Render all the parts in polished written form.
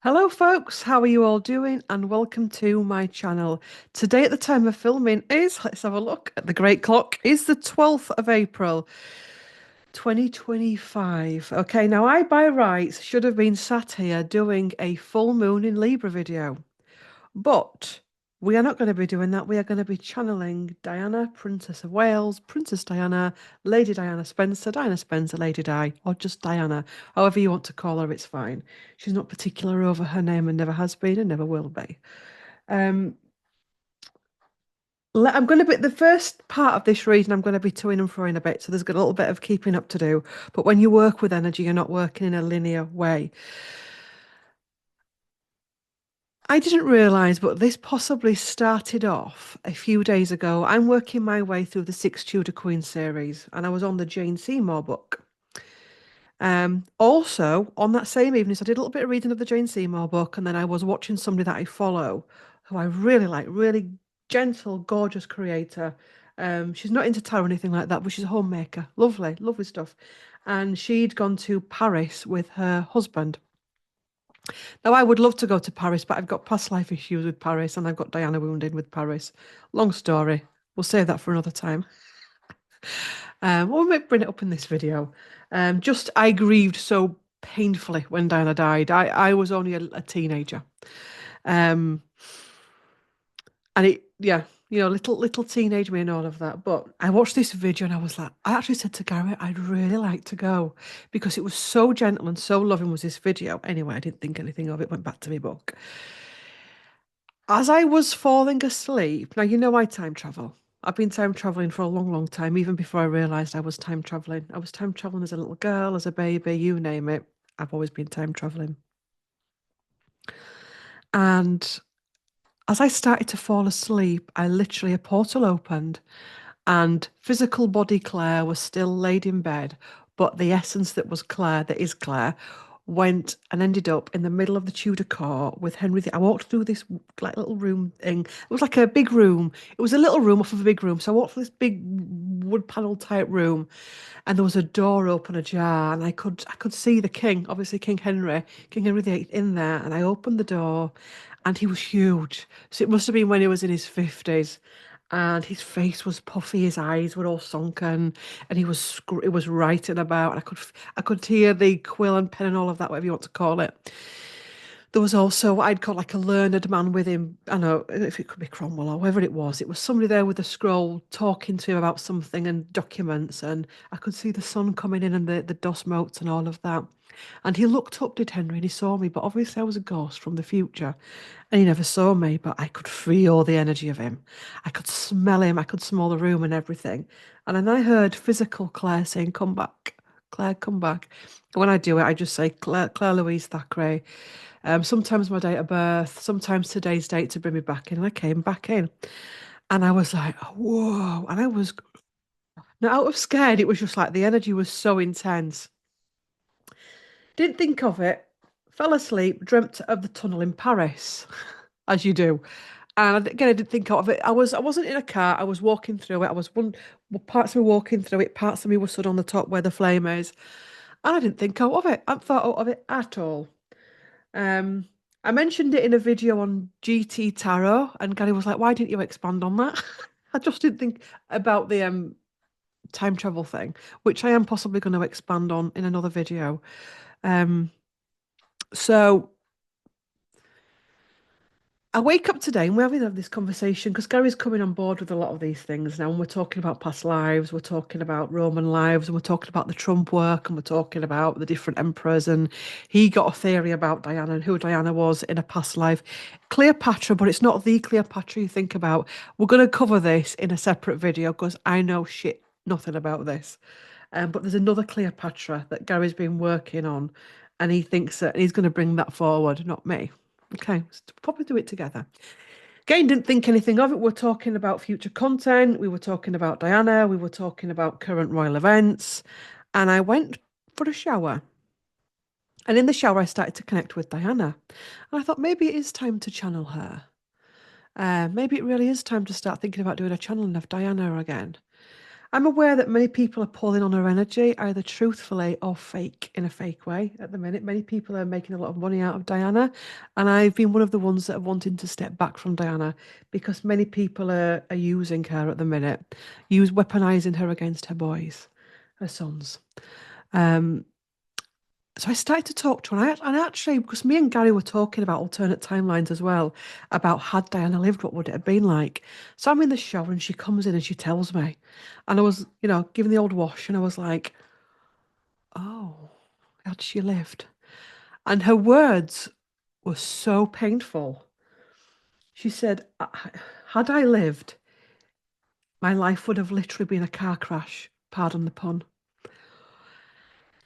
Hello, folks. How are you all doing? And welcome to my channel. Today, at the time of filming, let's have a look at the great clock, is the 12th of April, 2025. Okay, now I, by rights, should have been sat here doing a full moon in Libra video, but we are not going to be doing that. We are going to be channeling Diana, Princess of Wales, Princess Diana, Lady Diana Spencer, Lady Di, or just Diana. However you want to call her, it's fine. She's not particular over her name and never has been and never will be. Um, I'm going to be the first part of this reading. I'm going to be toing and froing a bit, so there's got a little bit of keeping up to do. But when you work with energy, you're not working in a linear way. I didn't realise, but this possibly started off a few days ago. I'm working my way through the Six Tudor Queen series, and I was on the Jane Seymour book. Also, on that same evening, so I did a little bit of reading of the Jane Seymour book, and then I was watching somebody that I follow, who I really like, really gentle, gorgeous creator. She's not into tarot or anything like that, but she's a homemaker. Lovely, lovely stuff. And she'd gone to Paris with her husband. Now, I would love to go to Paris, but I've got past life issues with Paris and I've got Diana wounded with Paris. Long story. We'll save that for another time. We might bring it up in this video. Just I grieved so painfully when Diana died. I was only a teenager. Um, and little teenage me and all of that. But I watched this video and I was like, I actually said to Gary, I'd really like to go because it was so gentle and so loving was this video. Anyway, I didn't think anything of it, went back to my book. As I was falling asleep, now you know I time travel. I've been time traveling for a long, long time, even before I realized I was time traveling. I was time traveling as a little girl, as a baby, you name it. I've always been time traveling. And as I started to fall asleep, a portal opened and physical body Claire was still laid in bed, but the essence that was Claire, that is Claire, went and ended up in the middle of the Tudor court with Henry. I walked through this like little room thing. It was like a big room. It was a little room off of a big room. So I walked through this big wood panel type room, and there was a door open ajar, and I could see the king, obviously King Henry VIII in there, and I opened the door, and he was huge. So it must have been when he was in his 50s and his face was puffy, his eyes were all sunken, and it was writing about. And I could hear the quill and pen and all of that, whatever you want to call it. There was also what I'd call like a learned man with him. I don't know if it could be Cromwell or whoever it was. It was somebody there with a scroll talking to him about something and documents, and I could see the sun coming in and the dust motes and all of that. And he looked up, did Henry, and he saw me, but obviously I was a ghost from the future. And he never saw me, but I could feel the energy of him. I could smell him, I could smell the room and everything. And then I heard physical Claire saying, "Come back, Claire, come back." When I do it, I just say Claire Louise Thackeray. Sometimes my date of birth, sometimes today's date to bring me back in. And I came back in. And I was like, whoa. And I was not out of scared. It was just like the energy was so intense. Didn't think of it. Fell asleep, dreamt of the tunnel in Paris, as you do. And again, I didn't think of it. I wasn't in a car. I was walking through it. I was one parts of me walking through it. Parts of me were stood on the top where the flame is, and I didn't think out of it. I hadn't thought out of it at all. Um, I mentioned it in a video on GT Tarot, and Gary was like, "Why didn't you expand on that?" I just didn't think about the time travel thing, which I am possibly going to expand on in another video. Um, so I wake up today and we're having this conversation because Gary's coming on board with a lot of these things now. And we're talking about past lives, we're talking about Roman lives, and we're talking about the Trump work, and we're talking about the different emperors. And he got a theory about Diana and who Diana was in a past life. Cleopatra, but it's not the Cleopatra you think about. We're going to cover this in a separate video because I know shit nothing about this. But there's another Cleopatra that Gary's been working on, and he thinks that he's going to bring that forward, not me. Okay, let's probably do it together. Again, didn't think anything of it. We're talking about future content. We were talking about Diana. We were talking about current royal events. And I went for a shower. And in the shower, I started to connect with Diana. And I thought maybe it is time to channel her. Maybe it really is time to start thinking about doing a channeling of Diana again. I'm aware that many people are pulling on her energy, either truthfully or fake, in a fake way at the minute. Many people are making a lot of money out of Diana, and I've been one of the ones that are wanting to step back from Diana because many people are using her at the minute, weaponizing her against her boys, her sons. Um, so I started to talk to her, and actually, because me and Gary were talking about alternate timelines as well, about had Diana lived, what would it have been like? So I'm in the shower, and she comes in and she tells me, and I was, giving the old wash, and I was like, oh, had she lived? And her words were so painful. She said, had I lived, my life would have literally been a car crash, pardon the pun.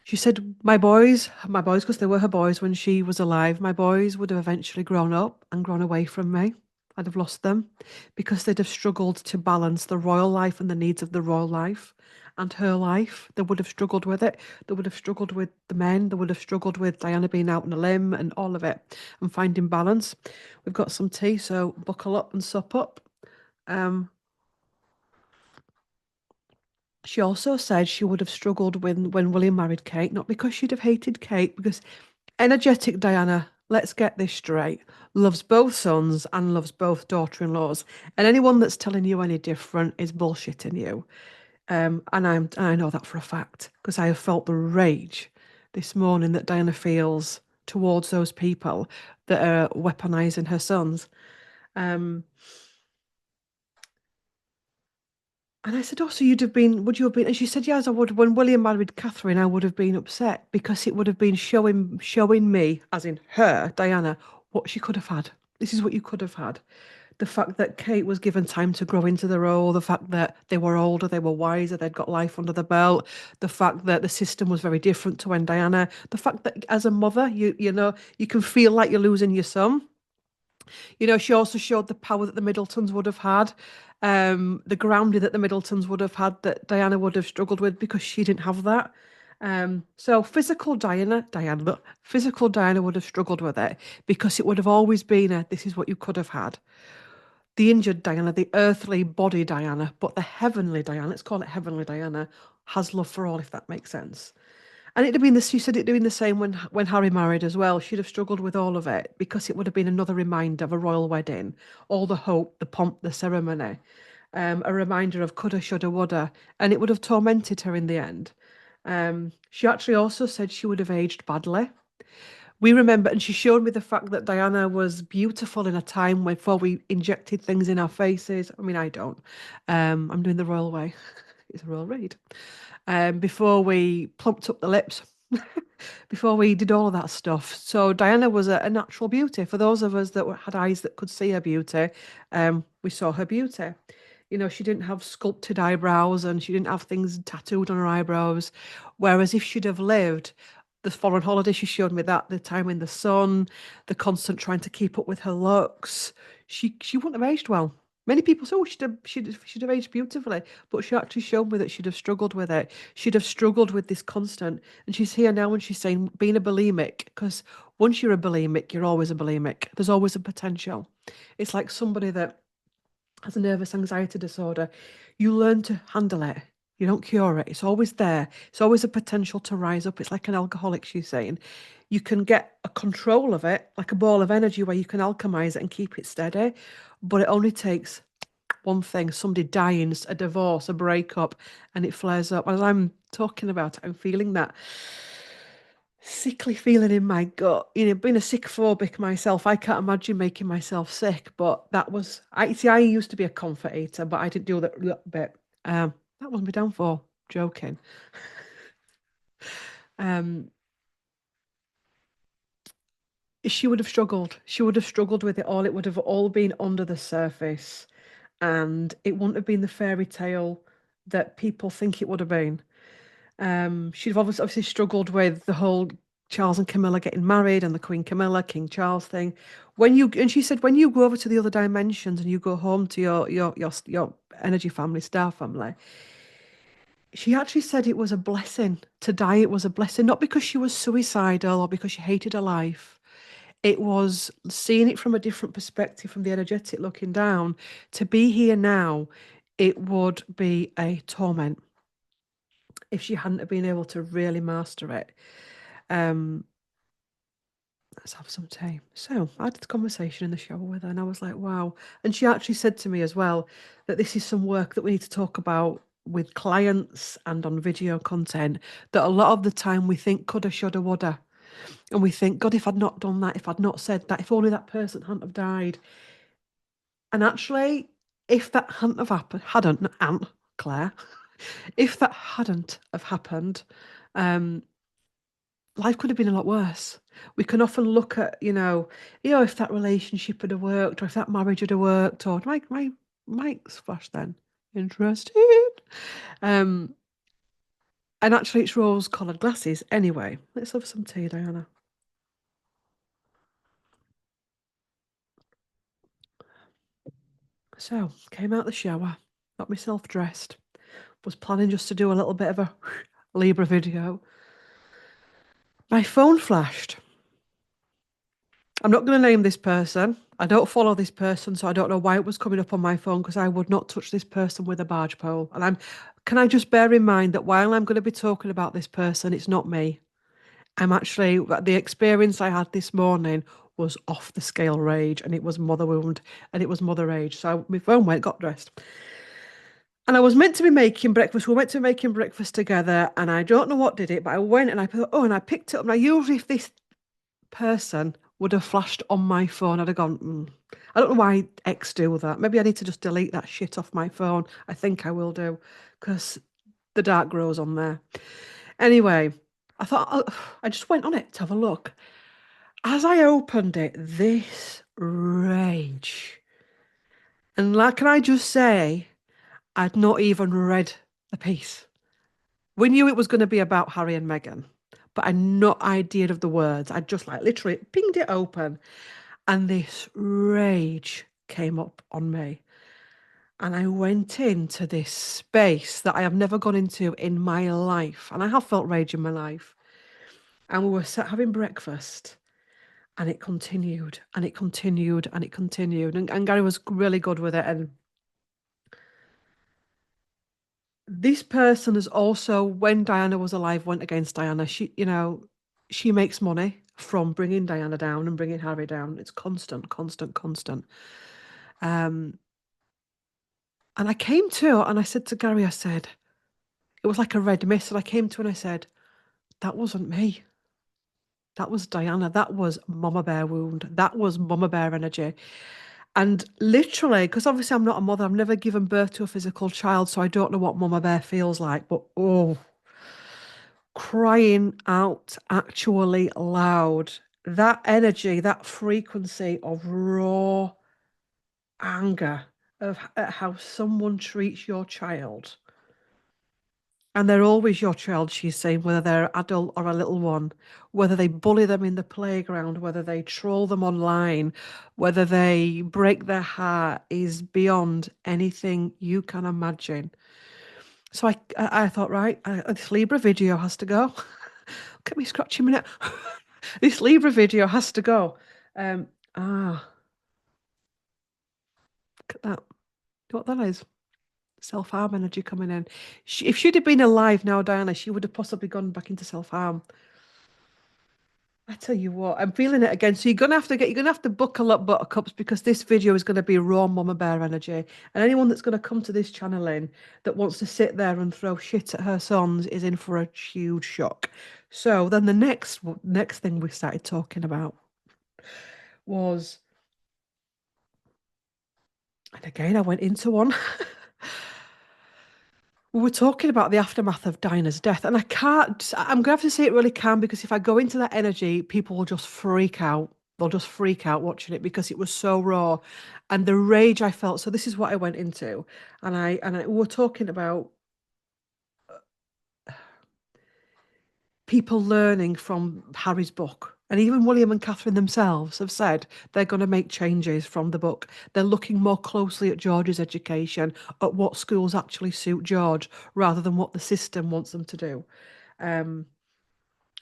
She said, my boys, because they were her boys when she was alive, my boys would have eventually grown up and grown away from me. I'd have lost them because they'd have struggled to balance the royal life and the needs of the royal life and her life. They would have struggled with it. They would have struggled with the men. They would have struggled with Diana being out on a limb and all of it and finding balance. We've got some tea, so buckle up and sup up. Um, She also said she would have struggled when William married Kate, not because she'd have hated Kate, because energetic Diana, let's get this straight, loves both sons and loves both daughter-in-laws. And anyone that's telling you any different is bullshitting you. And I know that for a fact because I have felt the rage this morning that Diana feels towards those people that are weaponizing her sons. Um, And I said, oh, so would you have been? And she said, yes, I would. When William married Catherine, I would have been upset because it would have been showing me, as in her, Diana, what she could have had. This is what you could have had. The fact that Kate was given time to grow into the role, the fact that they were older, they were wiser, they'd got life under the belt, the fact that the system was very different to when Diana, the fact that as a mother, you can feel like you're losing your son. She also showed the power that the Middletons would have had, the grounding that the Middletons would have had that Diana would have struggled with because she didn't have that. So physical Diana would have struggled with it because it would have always been this is what you could have had. The injured Diana, the earthly body Diana, but the heavenly Diana, let's call it heavenly Diana, has love for all, if that makes sense. And it'd have been this. She said it'd been the same when Harry married as well. She'd have struggled with all of it because it would have been another reminder of a royal wedding, all the hope, the pomp, the ceremony, a reminder of coulda, shoulda, woulda, and it would have tormented her in the end. She actually also said she would have aged badly. We remember, and she showed me the fact that Diana was beautiful in a time before we injected things in our faces. I mean, I don't. I'm doing the royal way. It's a royal read. Before we plumped up the lips, before we did all of that stuff. So Diana was a natural beauty. For those of us that had eyes that could see her beauty, we saw her beauty. She didn't have sculpted eyebrows and she didn't have things tattooed on her eyebrows. Whereas if she'd have lived the foreign holiday, she showed me that the time in the sun, the constant trying to keep up with her looks, she wouldn't have aged well. Many people say, oh, she'd have aged beautifully, but she actually showed me that she'd have struggled with it. She'd have struggled with this constant. And she's here now and she's saying, being a bulimic, because once you're a bulimic, you're always a bulimic. There's always a potential. It's like somebody that has a nervous anxiety disorder. You learn to handle it. You don't cure it. It's always there. It's always a potential to rise up. It's like an alcoholic, she's saying. You can get a control of it, like a ball of energy where you can alchemize it and keep it steady. But it only takes one thing, somebody dying, a divorce, a breakup, and it flares up. As I'm talking about it, I'm feeling that sickly feeling in my gut. Being a sick phobic myself, I can't imagine making myself sick. But that was, I used to be a comfort eater, but I didn't do that bit. That was my downfall. Joking. Um, she would have struggled. She would have struggled with it all. It would have all been under the surface, and it wouldn't have been the fairy tale that people think it would have been. She'd have obviously struggled with the whole Charles and Camilla getting married and the Queen Camilla, King Charles thing. And she said, when you go over to the other dimensions and you go home to your energy family, star family, she actually said it was a blessing to die. It was a blessing, not because she was suicidal or because she hated her life. It was seeing it from a different perspective, from the energetic looking down. To be here now, it would be a torment. if she hadn't have been able to really master it. Um, let's have some tea. So I had this conversation in the shower with her, and I was like, wow. And she actually said to me as well that this is some work that we need to talk about with clients and on video content, that a lot of the time we think coulda, shoulda, woulda. And we think, God, if I'd not done that, if I'd not said that, if only that person hadn't have died. And actually, if that hadn't have happened, hadn't, Aunt Claire, if that hadn't have happened, um, life could have been a lot worse. We can often look at, if that relationship had have worked, or if that marriage had have worked, or my mic's flashed then. Interesting. Um, and actually, it's rose-coloured glasses. Anyway, let's have some tea, Diana. So, came out the shower, got myself dressed, was planning just to do a little bit of a Libra video. My phone flashed. I'm not going to name this person. I don't follow this person, so I don't know why it was coming up on my phone, because I would not touch this person with a barge pole. And can I just bear in mind that while I'm going to be talking about this person, it's not me. I'm actually, the experience I had this morning was off the scale rage, and it was mother wound, and it was mother age. So my phone went, got dressed. And I was meant to be making breakfast. We were meant to be making breakfast together, and I don't know what did it, but I went and I put, and I picked it up. Now, usually, if this person would have flashed on my phone, I'd have gone, I don't know why X do that. Maybe I need to just delete that shit off my phone. I think I will do, because the dark grows on there. Anyway, I thought, I just went on it to have a look. As I opened it, this rage. And like, can I just say, I'd not even read the piece. We knew it was going to be about Harry and Meghan, but I had no idea of the words. I just literally pinged it open, and this rage came up on me. And I went into this space that I have never gone into in my life. And I have felt rage in my life. And we were sat having breakfast, and it continued and it continued and it continued. And Gary was really good with it. And this person has also, when Diana was alive, went against Diana. She makes money from bringing Diana down and bringing Harry down. It's constant, constant, constant. And I came to, and I said to Gary, I said, it was like a red mist. And I came to, and I said, that wasn't me. That was Diana. That was Mama Bear wound. That was Mama Bear energy. And literally, because obviously I'm not a mother, I've never given birth to a physical child, so I don't know what Mama Bear feels like. But crying out actually loud. That energy, that frequency of raw anger at how someone treats your child. And they're always your child, she's saying, whether they're adult or a little one, whether they bully them in the playground, whether they troll them online, whether they break their heart, is beyond anything you can imagine. So I thought, right, this Libra video has to go. Look at me scratching my neck. This Libra video has to go. Look at that. You know what that is? Self-harm energy coming in. If she'd have been alive now, Diana, she would have possibly gone back into self-harm. I tell you what, I'm feeling it again. So you're gonna have to buckle up, buttercups, because this video is gonna be raw Mama Bear energy. And anyone that's gonna come to this channeling that wants to sit there and throw shit at her sons is in for a huge shock. So then the next thing we started talking about was, and again I went into one. We were talking about the aftermath of Dinah's death, and I'm going to have to say it really calm, because if I go into that energy, people will just freak out. They'll just freak out watching it, because it was so raw, and the rage I felt. So this is what I went into, and we were talking about people learning from Harry's book. And even William and Catherine themselves have said they're going to make changes from the book. They're looking more closely at George's education, at what schools actually suit George, rather than what the system wants them to do.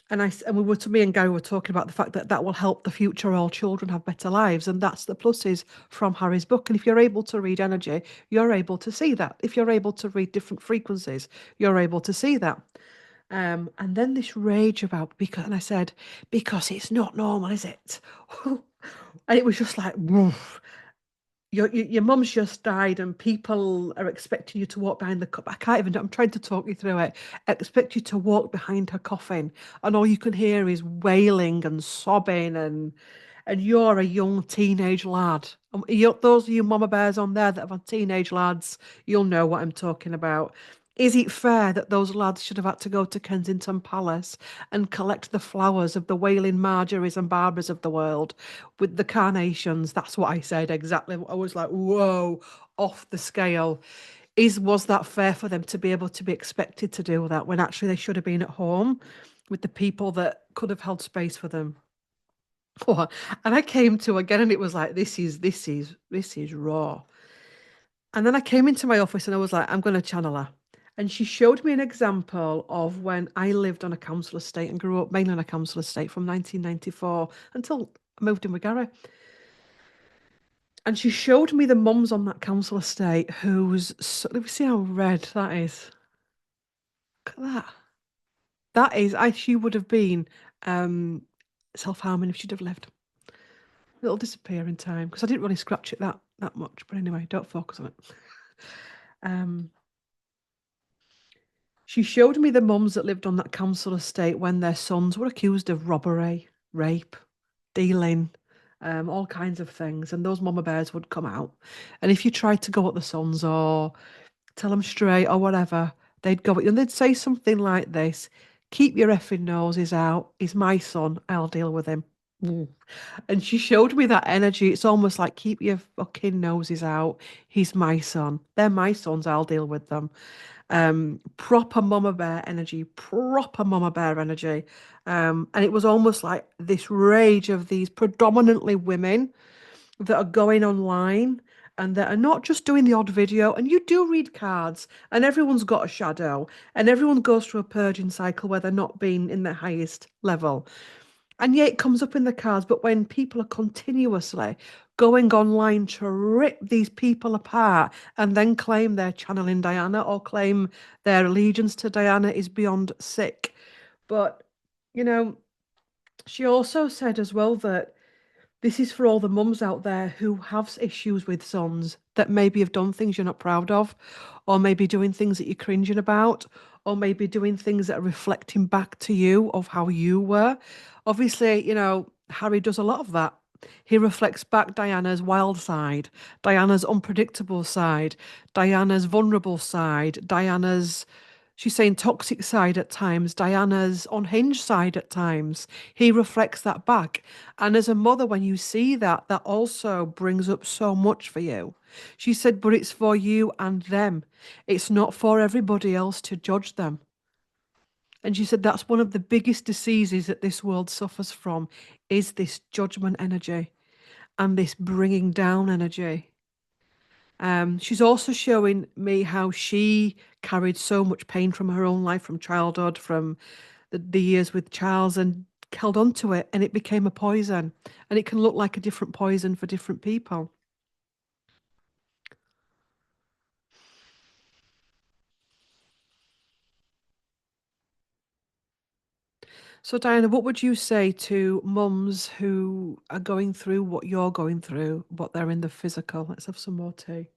And we were to me and Gary were talking about the fact that that will help the future all children have better lives, and that's the pluses from Harry's book. And if you're able to read energy, you're able to see that. If you're able to read different frequencies, you're able to see that. And then this rage about because, and I said, because it's not normal, is it? And it was just like, woof. Your mum's just died and people are expecting you to walk behind the I can't even, I'm trying to talk you through it. Expect you to walk behind her coffin and all you can hear is wailing and sobbing and you're a young teenage lad. Those of you mama bears on there that have had teenage lads, you'll know what I'm talking about. Is it fair that those lads should have had to go to Kensington Palace and collect the flowers of the wailing Marjories and Barbaras of the world with the carnations? That's what I said exactly. I was like, whoa, off the scale. Was that fair for them to be able to be expected to do that when actually they should have been at home with the people that could have held space for them? And I came to again, and it was like, this is raw. And then I came into my office and I was like, I'm going to channel her. And she showed me an example of when I lived on a council estate and grew up mainly on a council estate from 1994 until I moved in with Gary. And she showed me the mums on that council estate let me see how red that is. Look at that. She would have been um, self-harming if she'd have lived. It'll disappear in time because I didn't really scratch it that much. But anyway, don't focus on it. Um, She showed me the mums that lived on that council estate when their sons were accused of robbery, rape, dealing, all kinds of things. And those mama bears would come out. And if you tried to go at the sons or tell them straight or whatever, they'd go at you and they'd say something like this: keep your effing noses out. He's my son. I'll deal with him. Mm. And she showed me that energy. It's almost like keep your fucking noses out. He's my son. They're my sons. I'll deal with them. Proper mama bear energy, proper mama bear energy. And it was almost like this rage of these predominantly women that are going online and that are not just doing the odd video. And you do read cards, and everyone's got a shadow, and everyone goes through a purging cycle where they're not being in their highest level. And yeah, it comes up in the cards, but when people are continuously going online to rip these people apart and then claim they're channeling Diana or claim their allegiance to Diana is beyond sick. But, you know, she also said as well that this is for all the mums out there who have issues with sons that maybe have done things you're not proud of, or maybe doing things that you're cringing about, or maybe doing things that are reflecting back to you of how you were. Obviously, Harry does a lot of that. He reflects back Diana's wild side, Diana's unpredictable side, Diana's vulnerable side, she's saying toxic side at times, Diana's unhinged side at times. He reflects that back. And as a mother, when you see that, that also brings up so much for you. She said, but it's for you and them. It's not for everybody else to judge them. And she said that's one of the biggest diseases that this world suffers from is this judgment energy and this bringing down energy. She's also showing me how she carried so much pain from her own life, from childhood, from the years with Charles, and held on to it, and it became a poison. And it can look like a different poison for different people. So, Diana, what would you say to mums who are going through what you're going through, but they're in the physical? Let's have some more tea.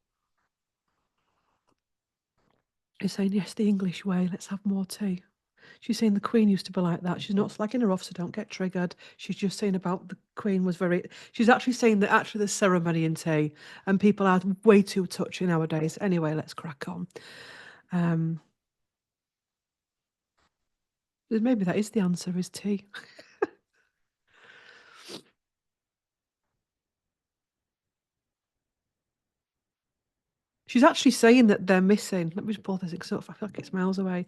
You're saying, yes, the English way, let's have more tea. She's saying the Queen used to be like that. She's not slagging her off, so don't get triggered. She's just saying about the Queen was very. She's actually saying that actually there's ceremony in tea, and people are way too touchy nowadays. Anyway, let's crack on. Um, maybe that is the answer: is tea. She's actually saying that they're missing. Let me just pull this up. I feel like it's miles away.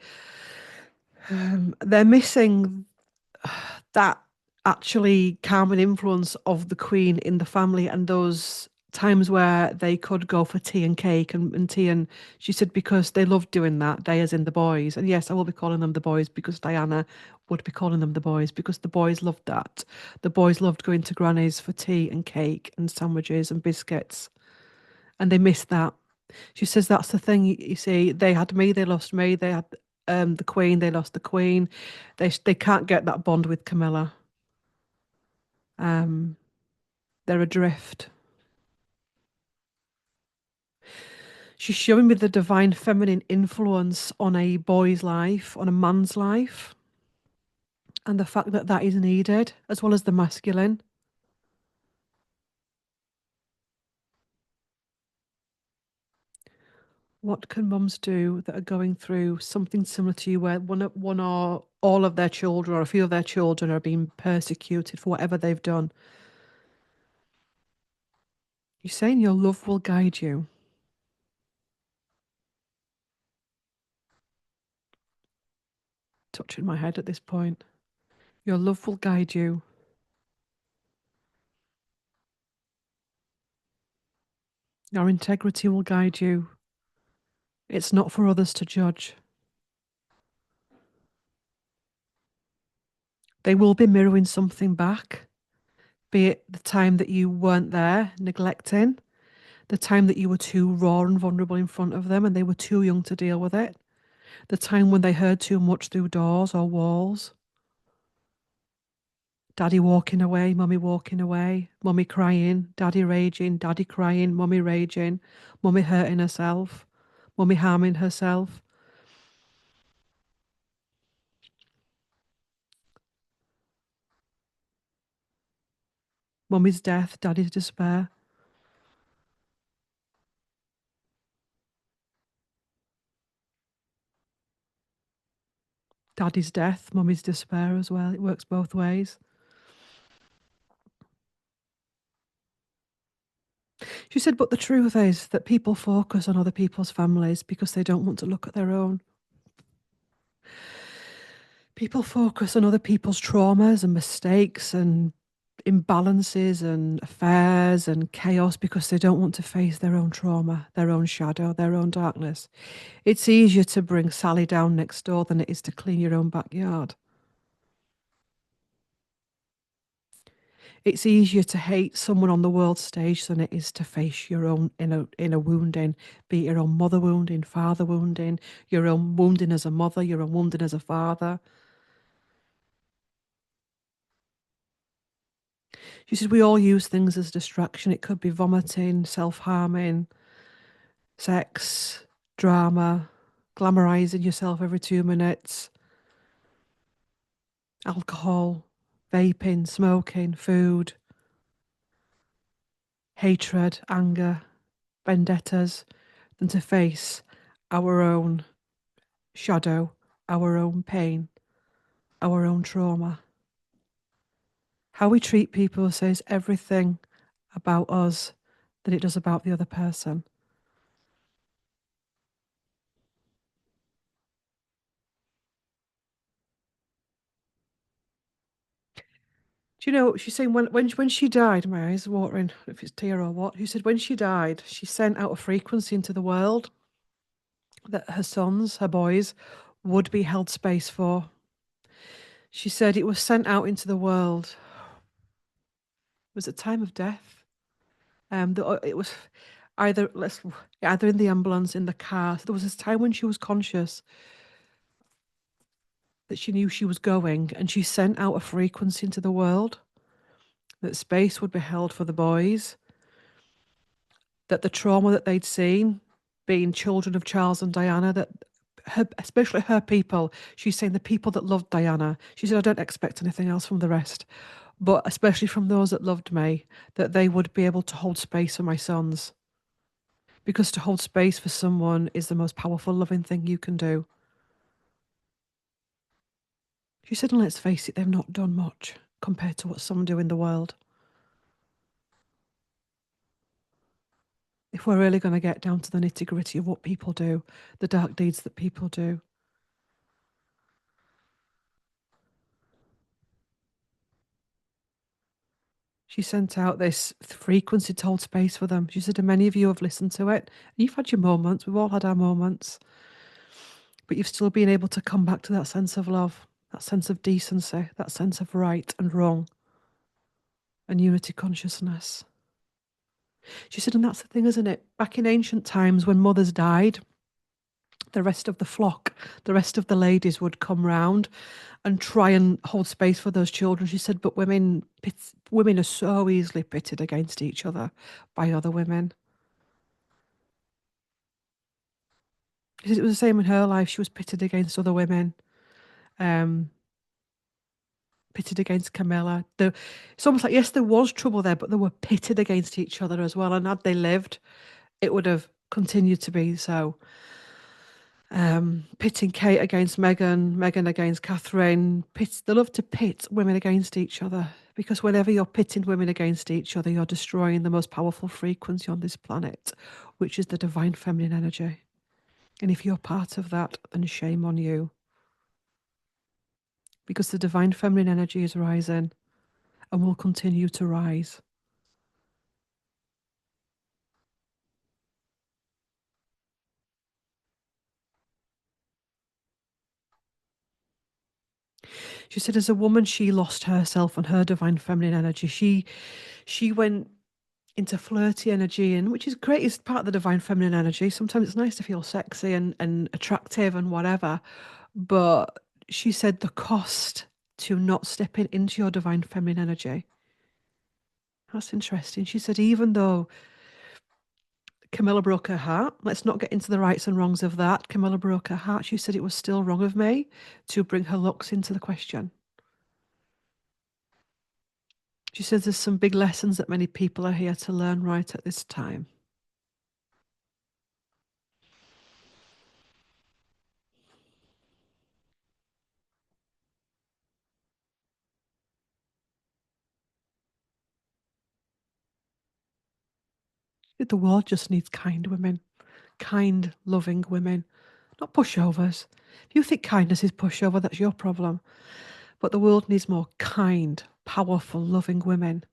They're missing that actually calming influence of the Queen in the family and those times where they could go for tea and cake and tea, and she said because they loved doing that, they as in the boys. And yes, I will be calling them the boys because Diana would be calling them the boys because the boys loved that. The boys loved going to Granny's for tea and cake and sandwiches and biscuits, and they missed that. She says that's the thing. You see, they had me, they lost me. They had the Queen, they lost the Queen. They can't get that bond with Camilla. Um, they're adrift. She's showing me the divine feminine influence on a boy's life, on a man's life, and the fact that that is needed, as well as the masculine. What can mums do that are going through something similar to you, where one or all of their children or a few of their children are being persecuted for whatever they've done? You're saying your love will guide you. Touching my head at this point. Your love will guide you. Your integrity will guide you. It's not for others to judge. They will be mirroring something back, be it the time that you weren't there, neglecting, the time that you were too raw and vulnerable in front of them and they were too young to deal with it, the time when they heard too much through doors or walls. Daddy walking away, mummy walking away, mummy crying, daddy raging, daddy crying, mummy raging, mummy hurting herself, mummy harming herself. Mummy's death, daddy's despair. Daddy's death, mummy's despair as well. It works both ways. She said, but the truth is that people focus on other people's families because they don't want to look at their own. People focus on other people's traumas and mistakes and imbalances and affairs and chaos because they don't want to face their own trauma, their own shadow, their own darkness. It's easier to bring Sally down next door than it is to clean your own backyard. It's easier to hate someone on the world stage than it is to face your own inner wounding, be it your own mother wounding, father wounding, your own wounding as a mother, your own wounding as a father. She said we all use things as distraction. It could be vomiting, self-harming, sex, drama, glamorizing yourself every 2 minutes, alcohol, vaping, smoking, food, hatred, anger, vendettas, than to face our own shadow, our own pain, our own trauma. How we treat people says everything about us that it does about the other person. Do you know, she's saying when she died, my eyes are watering, if it's tear or what, she said when she died, she sent out a frequency into the world that her sons, her boys, would be held space for. She said it was sent out into the world. It was a time of death. It was either in the ambulance, in the car. So there was this time when she was conscious that she knew she was going, and she sent out a frequency into the world that space would be held for the boys, that the trauma that they'd seen, being children of Charles and Diana, that especially her people, she's saying the people that loved Diana, she said, I don't expect anything else from the rest, but especially from those that loved me, that they would be able to hold space for my sons. Because to hold space for someone is the most powerful, loving thing you can do. She said, and let's face it, they've not done much compared to what some do in the world. If we're really going to get down to the nitty gritty of what people do, the dark deeds that people do. She sent out this frequency to hold space for them. She said, and many of you have listened to it. You've had your moments. We've all had our moments. But you've still been able to come back to that sense of love, that sense of decency, that sense of right and wrong and unity consciousness. She said, and that's the thing, isn't it? Back in ancient times when mothers died, the rest of the flock, the rest of the ladies would come round and try and hold space for those children. She said, but women are so easily pitted against each other by other women. She said it was the same in her life. She was pitted against other women, pitted against Camilla. It's almost like, yes, there was trouble there, but they were pitted against each other as well. And had they lived, it would have continued to be so. Pitting Kate against Meghan, Meghan against Catherine. They love to pit women against each other, because whenever you're pitting women against each other, you're destroying the most powerful frequency on this planet, which is the divine feminine energy. And if you're part of that, then shame on you. Because the divine feminine energy is rising and will continue to rise. She said, as a woman, she lost herself and her divine feminine energy. She went into flirty energy, and which is great, it's part of the divine feminine energy. Sometimes it's nice to feel sexy and attractive and whatever. But she said the cost to not stepping into your divine feminine energy. That's interesting. She said, even though Camilla broke her heart, let's not get into the rights and wrongs of that. Camilla broke her heart. She said it was still wrong of me to bring her looks into the question. She says there's some big lessons that many people are here to learn right at this time. The world just needs kind women, kind, loving women, not pushovers. If you think kindness is pushover, that's your problem. But the world needs more kind, powerful, loving women.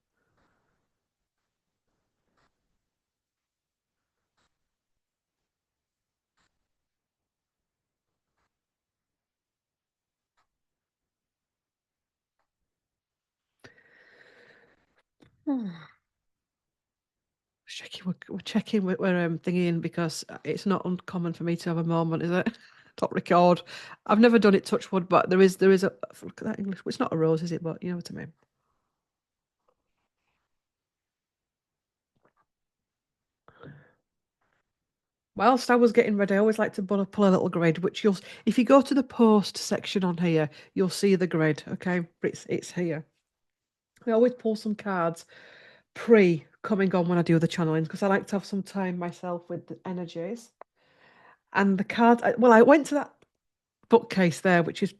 We're checking, we're thinking, because it's not uncommon for me to have a moment, is it? Top record. I've never done it, touch wood, but there is a, look at that English. It's not a rose, is it? But you know what I mean. Whilst I was getting ready, I always like to pull a little grid, which if you go to the post section on here, you'll see the grid. Okay, it's here. I always pull some cards pre coming on when I do the channeling, because I like to have some time myself with the energies. And the cards, I went to that bookcase there, which is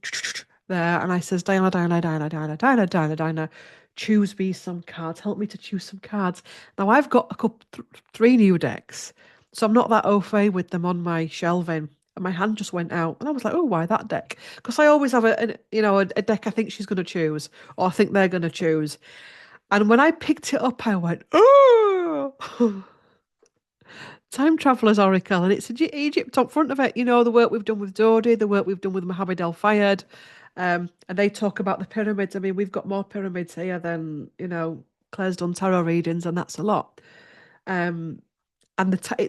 there, and I says, Diana, Diana, Diana, Diana, Diana, Diana, Diana, choose me some cards. Help me to choose some cards. Now I've got three new decks, so I'm not that au fait with them on my shelving. And my hand just went out, and I was like, "Oh, why that deck?" Because I always have a deck I think she's going to choose, or I think they're going to choose. And when I picked it up, I went, "Oh!" Time Traveller's Oracle, and it's Egypt up front of it. You know, the work we've done with Dodi, the work we've done with Mohammed El Fayed, and they talk about the pyramids. I mean, we've got more pyramids here than, Claire's done tarot readings, and that's a lot. And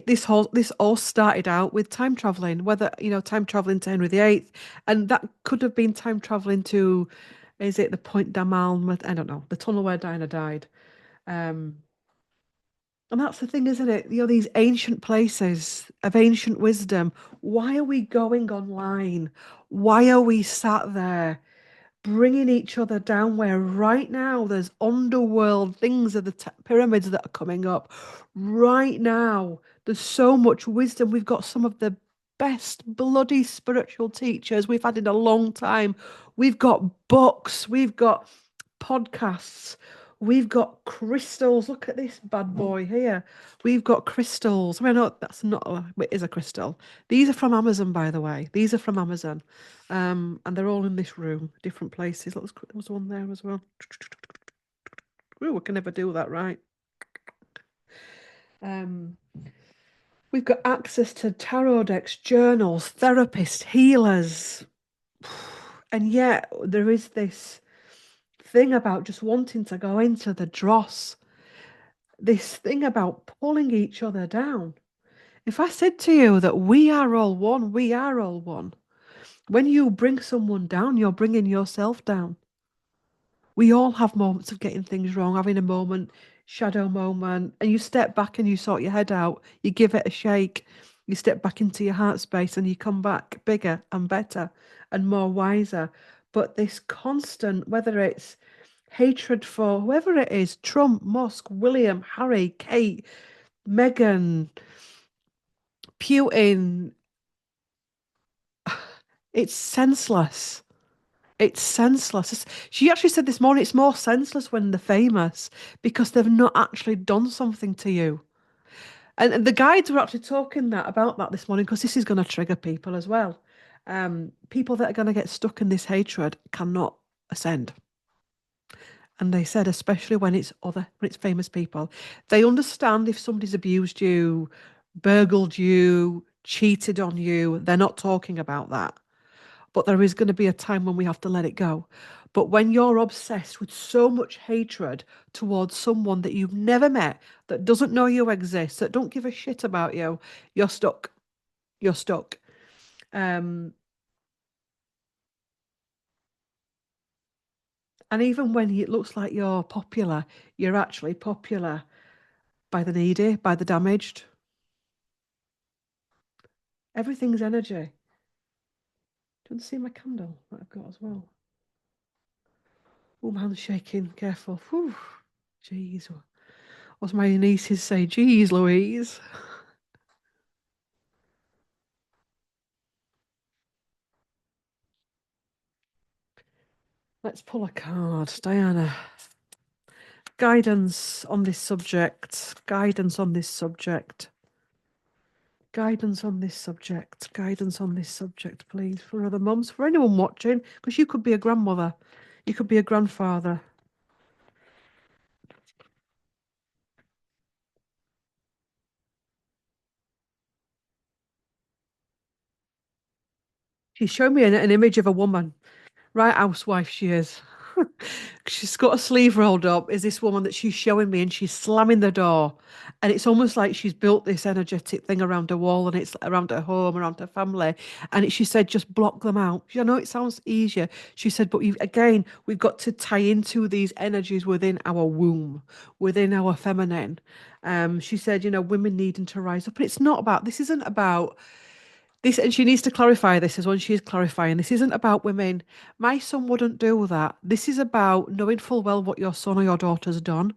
this all started out with time traveling, whether, time traveling to Henry VIII, and that could have been time traveling to, is it the Point d'Amal? I don't know, the tunnel where Diana died. Um, and that's the thing, isn't it? These ancient places of ancient wisdom. Why are we going online? Why are we sat there bringing each other down, where right now there's underworld things of the pyramids that are coming up? Right now, there's so much wisdom. We've got some of the best bloody spiritual teachers we've had in a long time. We've got books, we've got podcasts. We've got crystals. Look at this bad boy here. We've got crystals. I mean, no, that's not it is a crystal. These are from Amazon, by the way. These are from Amazon. And they're all in this room, different places. Look, there was one there as well. Ooh, we can never do that, right? Um, we've got access to tarot decks, journals, therapists, healers. And yet there is this thing about just wanting to go into the dross, this thing about pulling each other down. If I said to you that we are all one, we are all one, when you bring someone down, you're bringing yourself down. We all have moments of getting things wrong, having a moment, shadow moment, and you step back and you sort your head out, you give it a shake, you step back into your heart space and you come back bigger and better and more wiser. But this constant, whether it's hatred for whoever it is, Trump, Musk, William, Harry, Kate, Meghan, Putin, it's senseless. It's senseless. She actually said this morning it's more senseless when they're famous because they've not actually done something to you. And the guides were actually talking that about that this morning because this is going to trigger people as well. People that are going to get stuck in this hatred cannot ascend. And they said, especially when it's famous people, they understand if somebody's abused you, burgled you, cheated on you, they're not talking about that. But there is going to be a time when we have to let it go. But when you're obsessed with so much hatred towards someone that you've never met, that doesn't know you exist, that don't give a shit about you, you're stuck. You're stuck. Um, and even when it looks like you're actually popular by the needy, by the damaged. Everything's energy. Do you want to see my candle that I've got as well? Oh, my hand's shaking. Careful. Whew. Jeez. What's my nieces say? Jeez, Louise. Let's pull a card. Diana. Guidance on this subject. Guidance on this subject. Guidance on this subject. Guidance on this subject, please. For other mums, for anyone watching, because you could be a grandmother. You could be a grandfather. She's showing me an image of a woman. Right housewife she is. She's got a sleeve rolled up. Is this woman that she's showing me and she's slamming the door. And it's almost like she's built this energetic thing around her wall and it's around her home, around her family. And she said, just block them out. I know it sounds easier. She said, but again, we've got to tie into these energies within our womb, within our feminine. She said, women needing to rise up. And this isn't about this, and she needs to clarify this as well. She is clarifying this isn't about women. My son wouldn't do that. This is about knowing full well what your son or your daughter's done,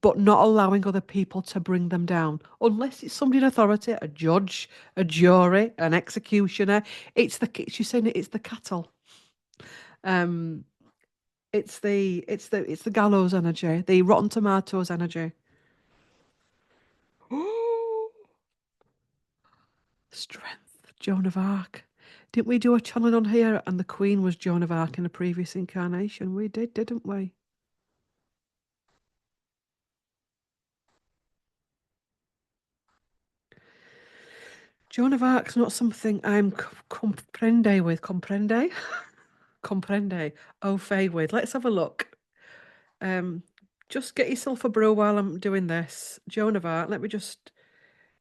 but not allowing other people to bring them down. Unless it's somebody in authority, a judge, a jury, an executioner. She's saying it's the cattle. Um, it's the gallows energy, the rotten tomatoes energy. Strength, Joan of Arc. Didn't we do a channeling on here and the Queen was Joan of Arc in a previous incarnation? We did, didn't we? Joan of Arc's not something I'm comprende with. Comprende? Comprende. Au fait with. Let's have a look. Um, just get yourself a brew while I'm doing this. Joan of Arc. Let me just.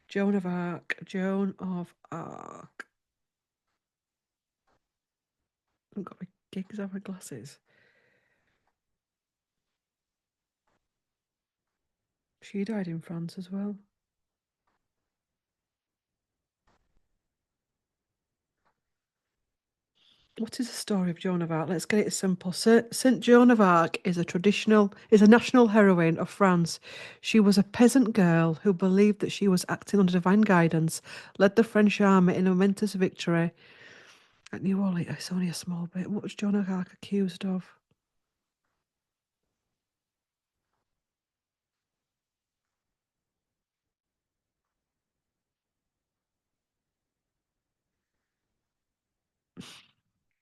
Joan of Arc. Joan of Arc. I've got my gigs over glasses. She died in France as well. What is the story of Joan of Arc? Let's get it simple. Saint Joan of Arc is a national heroine of France. She was a peasant girl who believed that she was acting under divine guidance, led the French army in a momentous victory at New Orleans. It's only a small bit. What was Joan of Arc accused of?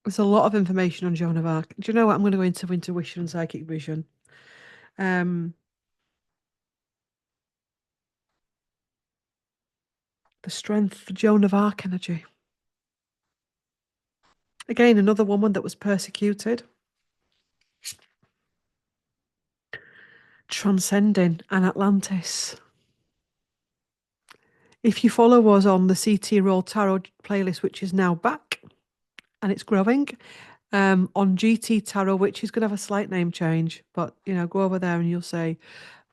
There's a lot of information on Joan of Arc. Do you know what? I'm going to go into intuition and psychic vision. Um, the strength, the Joan of Arc energy. Again, another woman that was persecuted. Transcending an Atlantis. If you follow us on the CT Roll Tarot playlist, which is now back and it's growing, on GT Tarot, which is going to have a slight name change, but go over there and you'll say,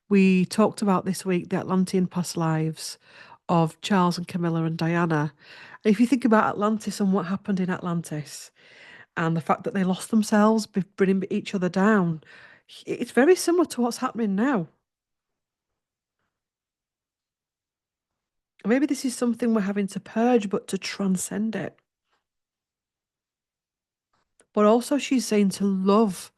we talked about this week the Atlantean past lives of Charles and Camilla and Diana. And if you think about Atlantis and what happened in Atlantis and the fact that they lost themselves, bringing each other down, it's very similar to what's happening now. Maybe this is something we're having to purge, but to transcend it. But also, she's saying to love,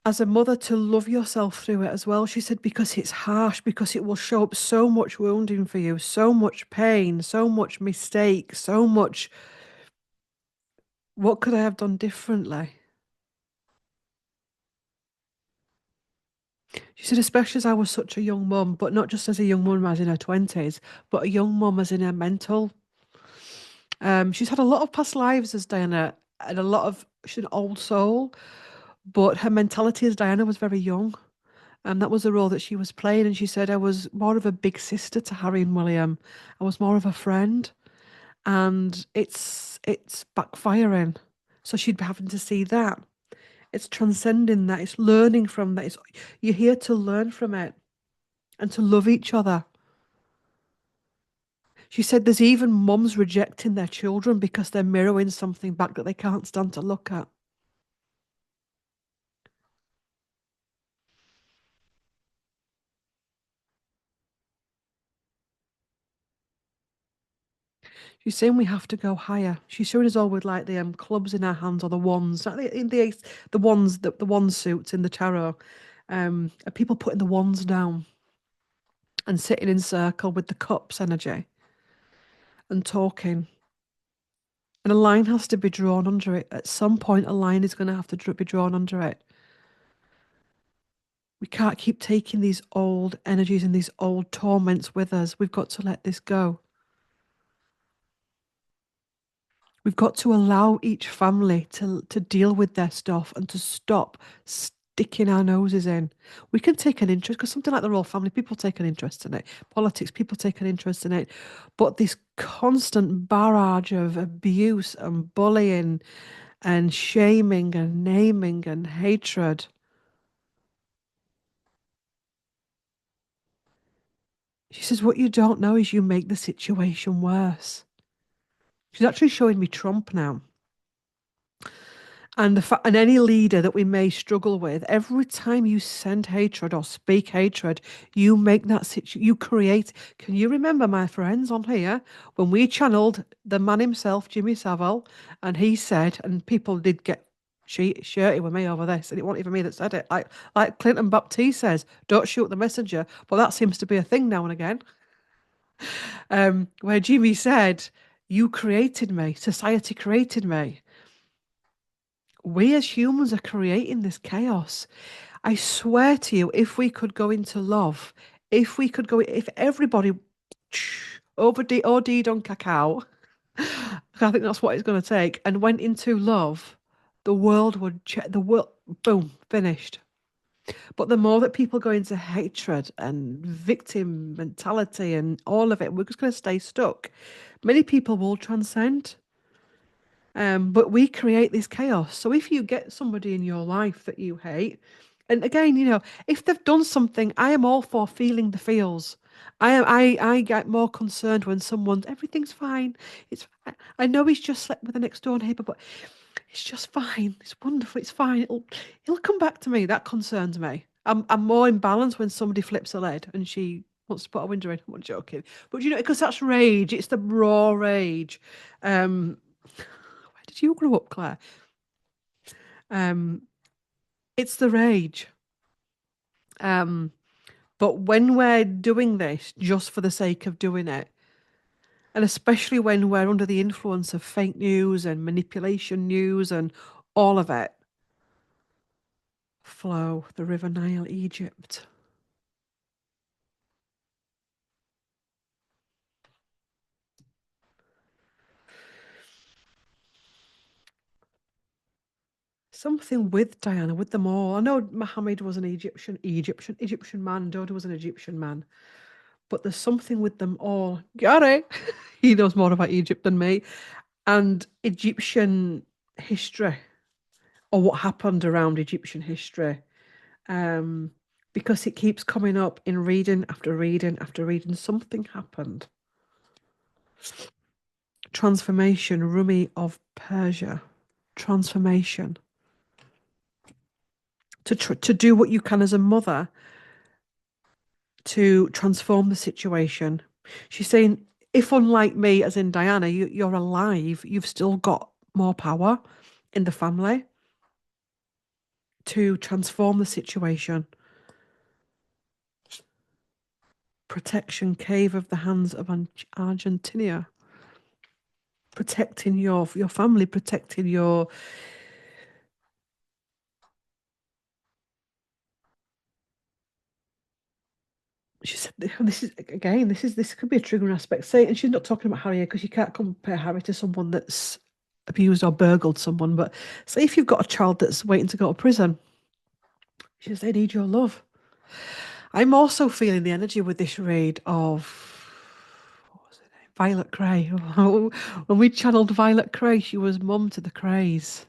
as a mother, to love yourself through it as well. She said, because it's harsh, because it will show up so much wounding for you, so much pain, so much mistake, so much. What could I have done differently? She said, especially as I was such a young mum, but not just as a young mum as in her 20s, but a young mum as in her mental. She's had a lot of past lives as Diana and a lot of, she's an old soul, but her mentality as Diana was very young. And that was the role that she was playing. And she said, I was more of a big sister to Harry and William. I was more of a friend. And it's backfiring. So she'd be having to see that. It's transcending that. It's learning from that. You're here to learn from it and to love each other. She said there's even mums rejecting their children because they're mirroring something back that they can't stand to look at. She's saying we have to go higher. She's showing us all with like the clubs in her hands or the wands, like the wands, the wand suits in the tarot. Are people putting the wands down and sitting in circle with the cups energy and talking. And a line has to be drawn under it. At some point, a line is going to have to be drawn under it. We can't keep taking these old energies and these old torments with us. We've got to let this go. We've got to allow each family to deal with their stuff and to stop sticking our noses in. We can take an interest because something like the royal family, people take an interest in it. Politics, people take an interest in it. But this constant barrage of abuse and bullying and shaming and naming and hatred. She says, what you don't know is you make the situation worse. She's actually showing me Trump now. And any leader that we may struggle with, every time you send hatred or speak hatred, you make that situation, you create. Can you remember, my friends on here, when we channeled the man himself, Jimmy Savile, and he said, and people did get shirty with me over this, and it wasn't even me that said it. Like Clinton Baptiste says, don't shoot the messenger. But that seems to be a thing now and again. Where Jimmy said, you created me, society created me. We as humans are creating this chaos. I swear to you, if we could go into love, if everybody OD'd on cacao, I think that's what it's going to take, and went into love, the world would, the world, boom, finished. But the more that people go into hatred and victim mentality and all of it, we're just going to stay stuck. Many people will transcend. But we create this chaos. So if you get somebody in your life that you hate, and again, if they've done something, I am all for feeling the feels. I get more concerned when someone's everything's fine. I know he's just slept with the next door neighbour, but it's just fine. It's wonderful. It's fine. It'll come back to me. That concerns me. I'm more in balance when somebody flips a lid and she wants to put a window in. I'm not joking, but because that's rage. It's the raw rage. Where did you grow up, Claire? Um, it's the rage. Um, but when we're doing this just for the sake of doing it, and especially when we're under the influence of fake news and manipulation news and all of it, flow, the River Nile, Egypt. Something with Diana, with them all. I know Muhammad was an Egyptian man. Dodo was an Egyptian man. But there's something with them all. Gary, he knows more about Egypt than me. And Egyptian history, or what happened around Egyptian history. Um, because it keeps coming up in reading after reading after reading. Something happened. Transformation, Rumi of Persia. Transformation. To do what you can as a mother to transform the situation. She's saying, if unlike me, as in Diana, you're alive, you've still got more power in the family to transform the situation. Protection, cave of the hands of Argentina. Protecting your family, protecting your. She said, this is again, this could be a triggering aspect. Say, and she's not talking about Harry because you can't compare Harry to someone that's abused or burgled someone. But say if you've got a child that's waiting to go to prison, she says they need your love. I'm also feeling the energy with this read of what was it, Violet Cray. When we channeled Violet Cray, she was mum to the Crays.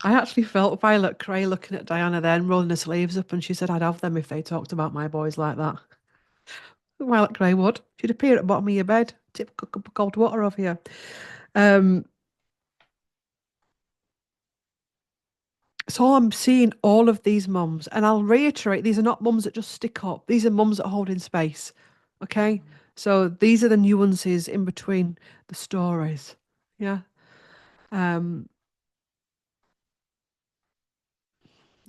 I actually felt Violet Cray looking at Diana then, rolling her sleeves up, and she said, I'd have them if they talked about my boys like that. Violet Cray would. She'd appear at the bottom of your bed, tip a cup of cold water over you. Um, so I'm seeing all of these mums, and I'll reiterate, these are not mums that just stick up. These are mums that hold in space. Okay? So these are the nuances in between the stories. Yeah. Um,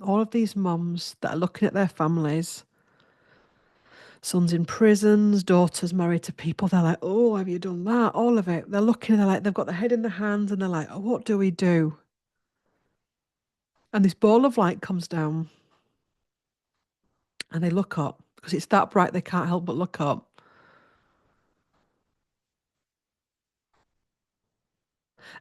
all of these mums that are looking at their families, sons in prisons, daughters married to people, they're like, oh, have you done that? All of it. They're looking, they're like, they've got their head in their hands and they're like, oh, what do we do? And this ball of light comes down and they look up because it's that bright they can't help but look up.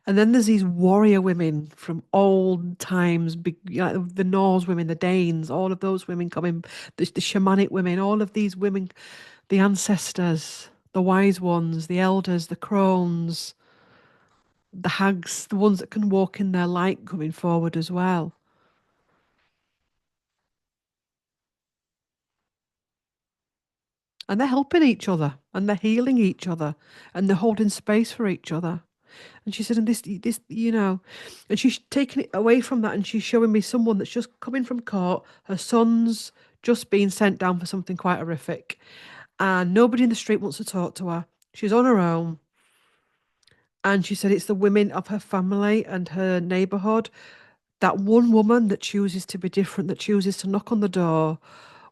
And then there's these warrior women from old times, like the Norse women, the Danes, all of those women coming, the shamanic women, all of these women, the ancestors, the wise ones, the elders, the crones, the hags, the ones that can walk in their light coming forward as well. And they're helping each other and they're healing each other and they're holding space for each other. And she said, and this, and she's taking it away from that and she's showing me someone that's just coming from court. Her son's just been sent down for something quite horrific. And nobody in the street wants to talk to her. She's on her own. And she said it's the women of her family and her neighbourhood, that one woman that chooses to be different, that chooses to knock on the door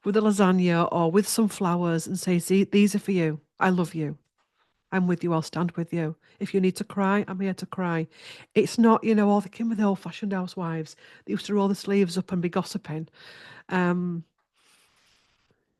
with a lasagna or with some flowers and say, see, these are for you. I love you. I'm with you. I'll stand with you. If you need to cry, I'm here to cry. It's not, all the kin with the old-fashioned housewives that used to roll the sleeves up and be gossiping. Um,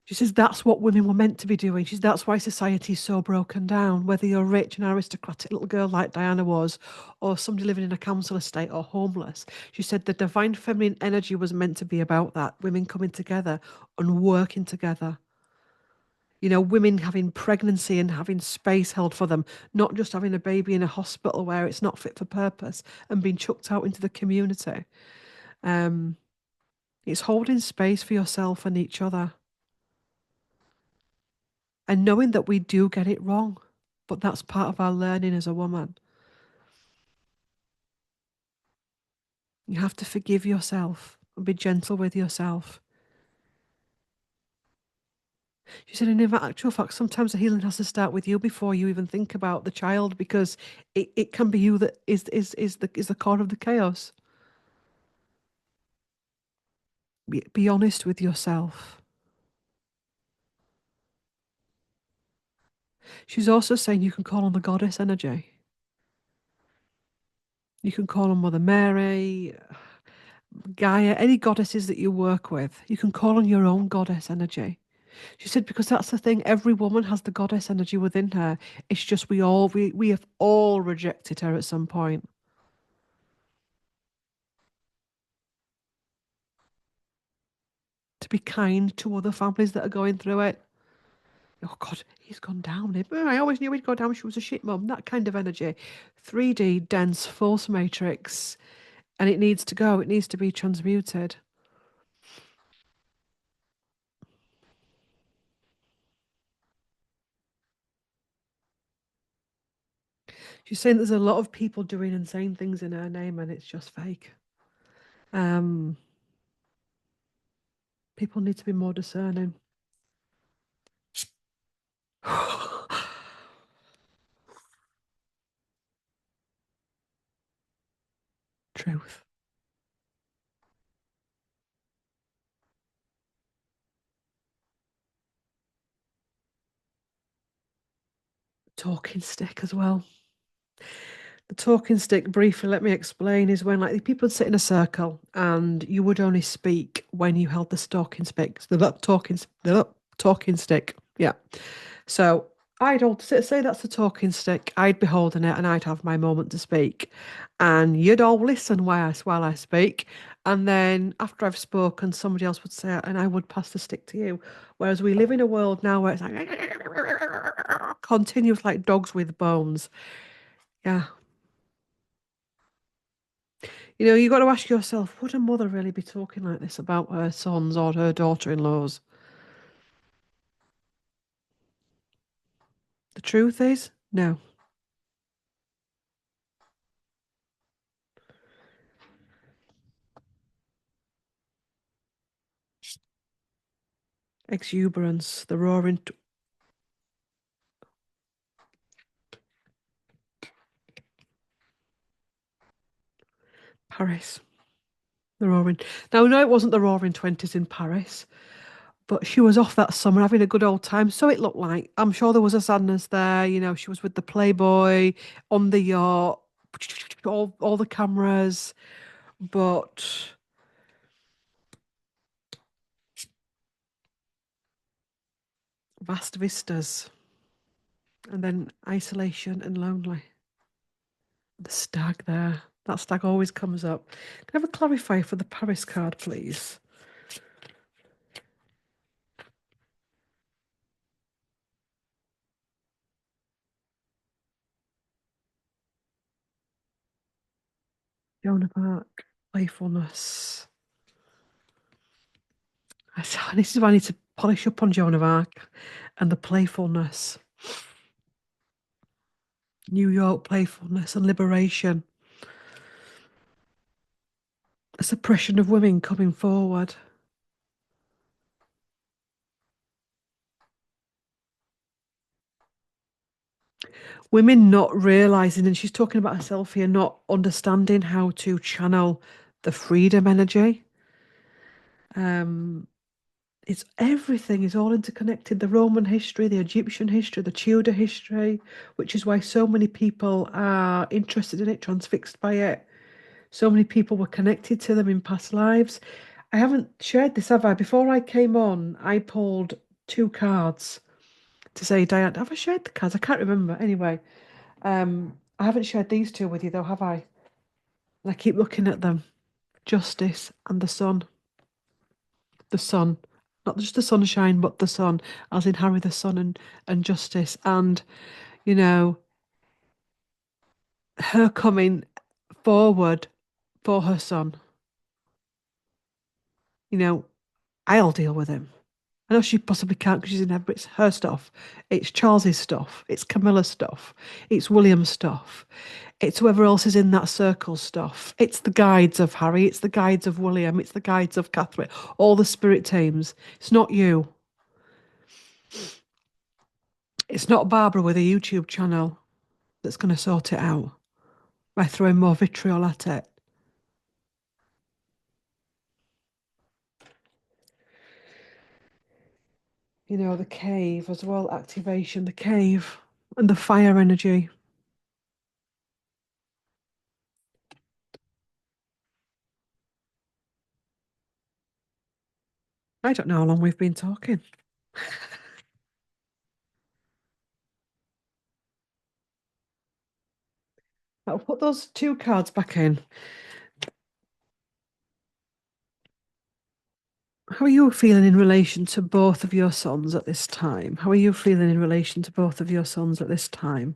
she says that's what women were meant to be doing. She says that's why society is so broken down. Whether you're rich and aristocratic little girl like Diana was, or somebody living in a council estate or homeless. She said the divine feminine energy was meant to be about that. Women coming together and working together. Women having pregnancy and having space held for them, not just having a baby in a hospital where it's not fit for purpose and being chucked out into the community. Um, it's holding space for yourself and each other and knowing that we do get it wrong, but that's part of our learning as a woman. You have to forgive yourself and be gentle with yourself. She said, and in actual fact, sometimes the healing has to start with you before you even think about the child, because it can be you that is the core of the chaos. Be honest with yourself. She's also saying you can call on the goddess energy. You can call on Mother Mary, Gaia, any goddesses that you work with. You can call on your own goddess energy. She said, because that's the thing, every woman has the goddess energy within her. It's just we have all rejected her at some point. To be kind to other families that are going through it. Oh God, he's gone down. I always knew he'd go down. She was a shit mum. That kind of energy. 3D, dense, false matrix. And it needs to go. It needs to be transmuted. She's saying there's a lot of people doing insane things in her name and it's just fake. Um, People need to be more discerning. Truth. Talking stick as well. The talking stick, briefly, let me explain, is when like people would sit in a circle and you would only speak when you held the talking stick. The talking stick. Yeah. So I'd hold say that's the talking stick. I'd be holding it and I'd have my moment to speak, and you'd all listen while I speak. And then after I've spoken, somebody else would say it, and I would pass the stick to you. Whereas we live in a world now where it's like continuous, like dogs with bones. Yeah. You got to ask yourself, would a mother really be talking like this about her sons or her daughter-in-laws? The truth is, no. Exuberance, the roaring Paris, the roaring. Now, no, it wasn't the roaring 20s in Paris, but she was off that summer having a good old time. So it looked like. I'm sure there was a sadness there. She was with the Playboy on the yacht, all the cameras, but vast vistas, and then isolation and lonely. The stag there. That stag always comes up. Can I have a clarify for the Paris card, please? Joan of Arc. Playfulness. This is why I need to polish up on Joan of Arc and the playfulness. New York playfulness and liberation. A suppression of women coming forward. Women not realizing, and she's talking about herself here, not understanding how to channel the freedom energy. Um, it's everything is all interconnected. The Roman history, the Egyptian history, the Tudor history, which is why so many people are interested in it, transfixed by it. So many people were connected to them in past lives. I haven't shared this, have I? Before I came on, I pulled two cards to say, Diane, have I shared the cards? I can't remember. Anyway, I haven't shared these two with you though, have I? And I keep looking at them. Justice and the sun. The sun. Not just the sunshine, but the sun, as in Harry the Sun and Justice. And, you know, her coming forward for her son. I'll deal with him. I know she possibly can't because she's in there, but it's her stuff. It's Charles's stuff. It's Camilla's stuff. It's William's stuff. It's whoever else is in that circle stuff. It's the guides of Harry. It's the guides of William. It's the guides of Catherine. All the spirit teams. It's not you. It's not Barbara with a YouTube channel that's going to sort it out by throwing more vitriol at it. The cave as well, activation, the cave and the fire energy. I don't know how long we've been talking. I'll put those two cards back in. How are you feeling in relation to both of your sons at this time? How are you feeling in relation to both of your sons at this time?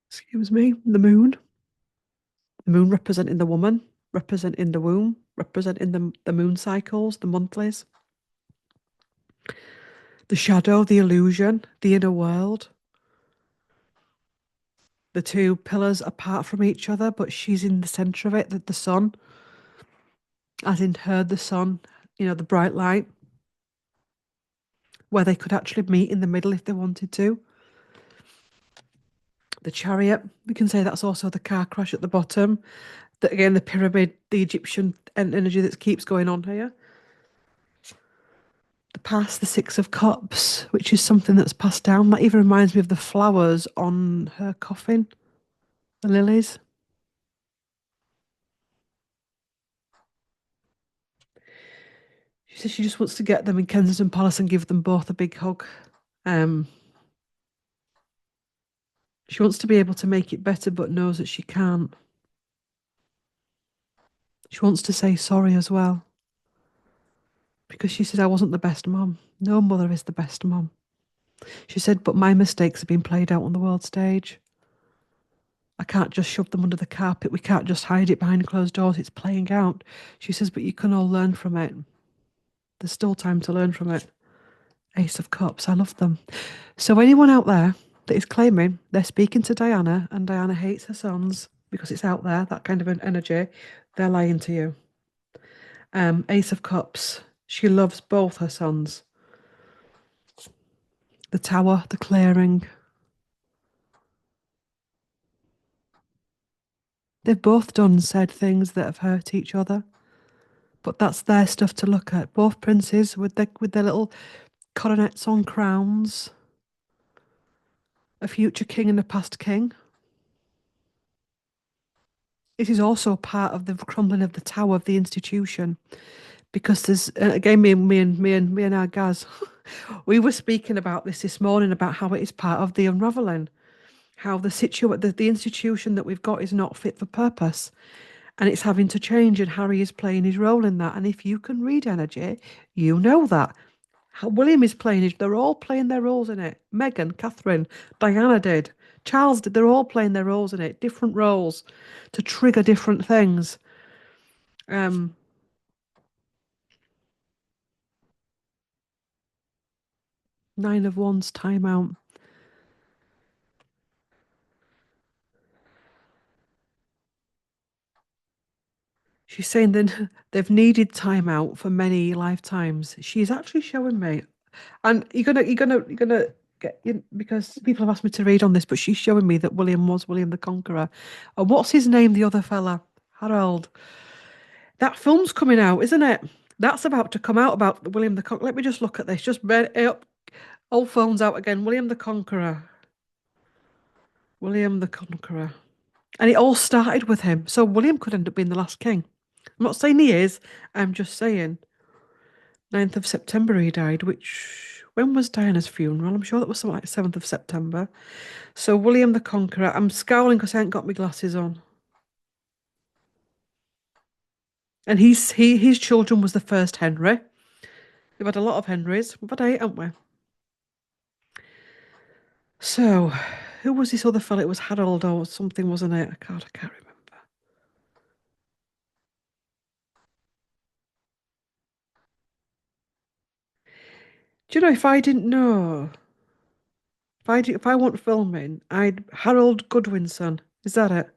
Excuse me, the moon. The moon representing the woman, representing the womb, representing the moon cycles, the monthlies. The shadow, the illusion, the inner world. The two pillars apart from each other, but she's in the center of it, the sun, as in her, the sun, the bright light, where they could actually meet in the middle if they wanted to. The chariot, we can say that's also the car crash at the bottom. That again, the pyramid, the Egyptian energy that keeps going on here. The past, the Six of Cups, which is something that's passed down. That even reminds me of the flowers on her coffin, the lilies. She says she just wants to get them in Kensington Palace and give them both a big hug. Um, she wants to be able to make it better, but knows that she can't. She wants to say sorry as well. Because she says, I wasn't the best mom. No mother is the best mom. She said, but my mistakes have been played out on the world stage. I can't just shove them under the carpet. We can't just hide it behind closed doors. It's playing out. She says, but you can all learn from it. There's still time to learn from it. Ace of Cups. I love them. So anyone out there that is claiming they're speaking to Diana and Diana hates her sons because it's out there, that kind of an energy, they're lying to you. Ace of Cups. She loves both her sons. The Tower, the clearing. They've both done said things that have hurt each other, but that's their stuff to look at. Both princes with their little coronets on crowns, a future king and a past king. It is also part of the crumbling of the tower of the institution, because there's again me and our Gaz, we were speaking about this morning about how it is part of the unraveling, how the institution that we've got is not fit for purpose, and it's having to change, and Harry is playing his role in that. And if you can read energy, you know that. William is playing his, they're all playing their roles in it. Meghan, Catherine, Diana did, Charles did, they're all playing their roles in it, different roles to trigger different things. Um, Nine of Wands, timeout. She's saying that they've needed time out for many lifetimes. She's actually showing me, and you're gonna get because people have asked me to read on this, but she's showing me that William was William the Conqueror. And what's his name? The other fella, Harold. That film's coming out, isn't it? That's about to come out about William the Conqueror. Let me just look at this. Just read it up. Old phone's out again. William the Conqueror. William the Conqueror. And it all started with him. So William could end up being the last king. I'm not saying he is. I'm just saying 9th of September he died, which, when was Diana's funeral? I'm sure that was something like 7th of September. So William the Conqueror, I'm scowling because I ain't got my glasses on. And his children was the first Henry. We've had a lot of Henrys. We've had 8, haven't we? So, who was this other fellow? It was Harold or something, wasn't it? I can't remember. Do you know, if I didn't know, if I want filming, I'd Harold Goodwinson. Is that it?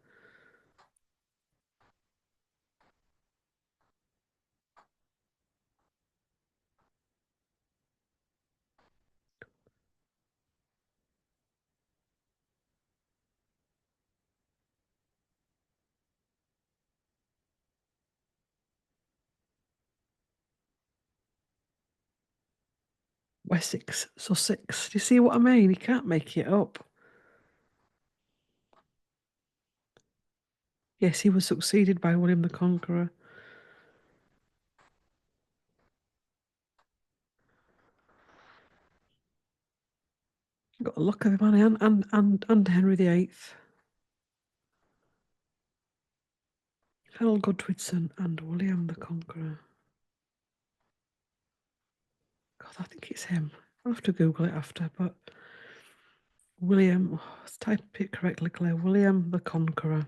Wessex, Sussex. Do you see what I mean? You can't make it up. Yes, he was succeeded by William the Conqueror. Got a look of him on him and Henry VIII. Harold Godwinson and William the Conqueror. God, I think it's him. I'll have to Google it after, but William, let's type it correctly, Claire. William the Conqueror.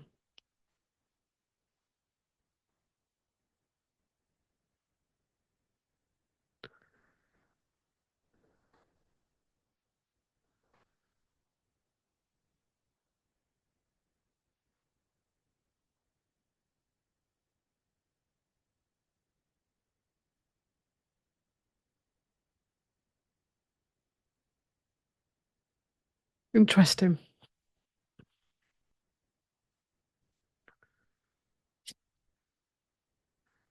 Interesting.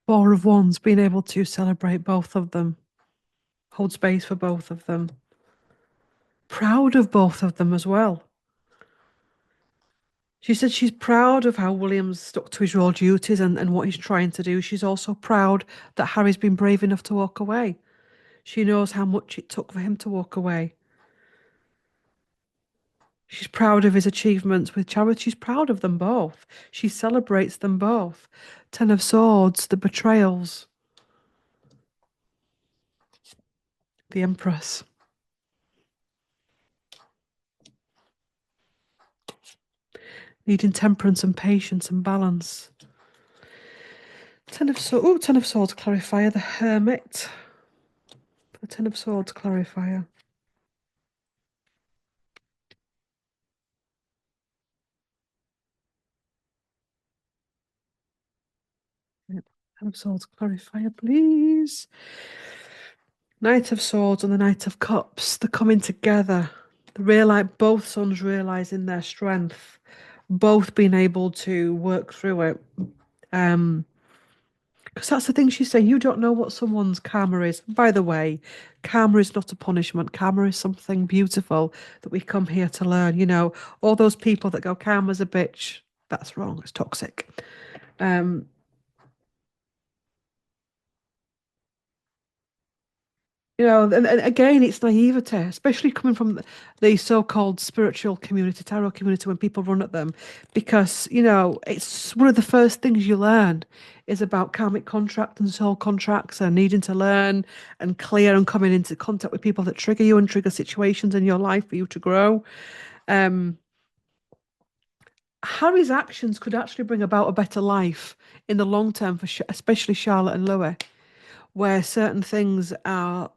Four of Wands, being able to celebrate both of them, hold space for both of them, proud of both of them as well. She said she's proud of how William's stuck to his royal duties and what he's trying to do. She's also proud that Harry's been brave enough to walk away. She knows how much it took for him to walk away. She's proud of his achievements with charity. She's proud of them both. She celebrates them both. Ten of Swords, the betrayals, the Empress. Needing temperance and patience and balance. Ten of Swords. Oh, Ten of Swords clarifier, the Hermit. The Ten of Swords clarifier. Yep. Ten of Swords clarifier, please. Knight of Swords and the Knight of Cups. They're coming together. Both sons realizing their strength, both being able to work through it. Because that's the thing she's saying. You don't know what someone's karma is. By the way, karma is not a punishment. Karma is something beautiful that we come here to learn. You know, all those people that go, karma's a bitch. That's wrong. It's toxic. Um, You know, and again, it's naivete, especially coming from the so-called spiritual community, tarot community, when people run at them, because, you know, it's one of the first things you learn is about karmic contract and soul contracts and needing to learn and clear and coming into contact with people that trigger you and trigger situations in your life for you to grow. Um, Harry's actions could actually bring about a better life in the long term for especially Charlotte and Louis, where certain things are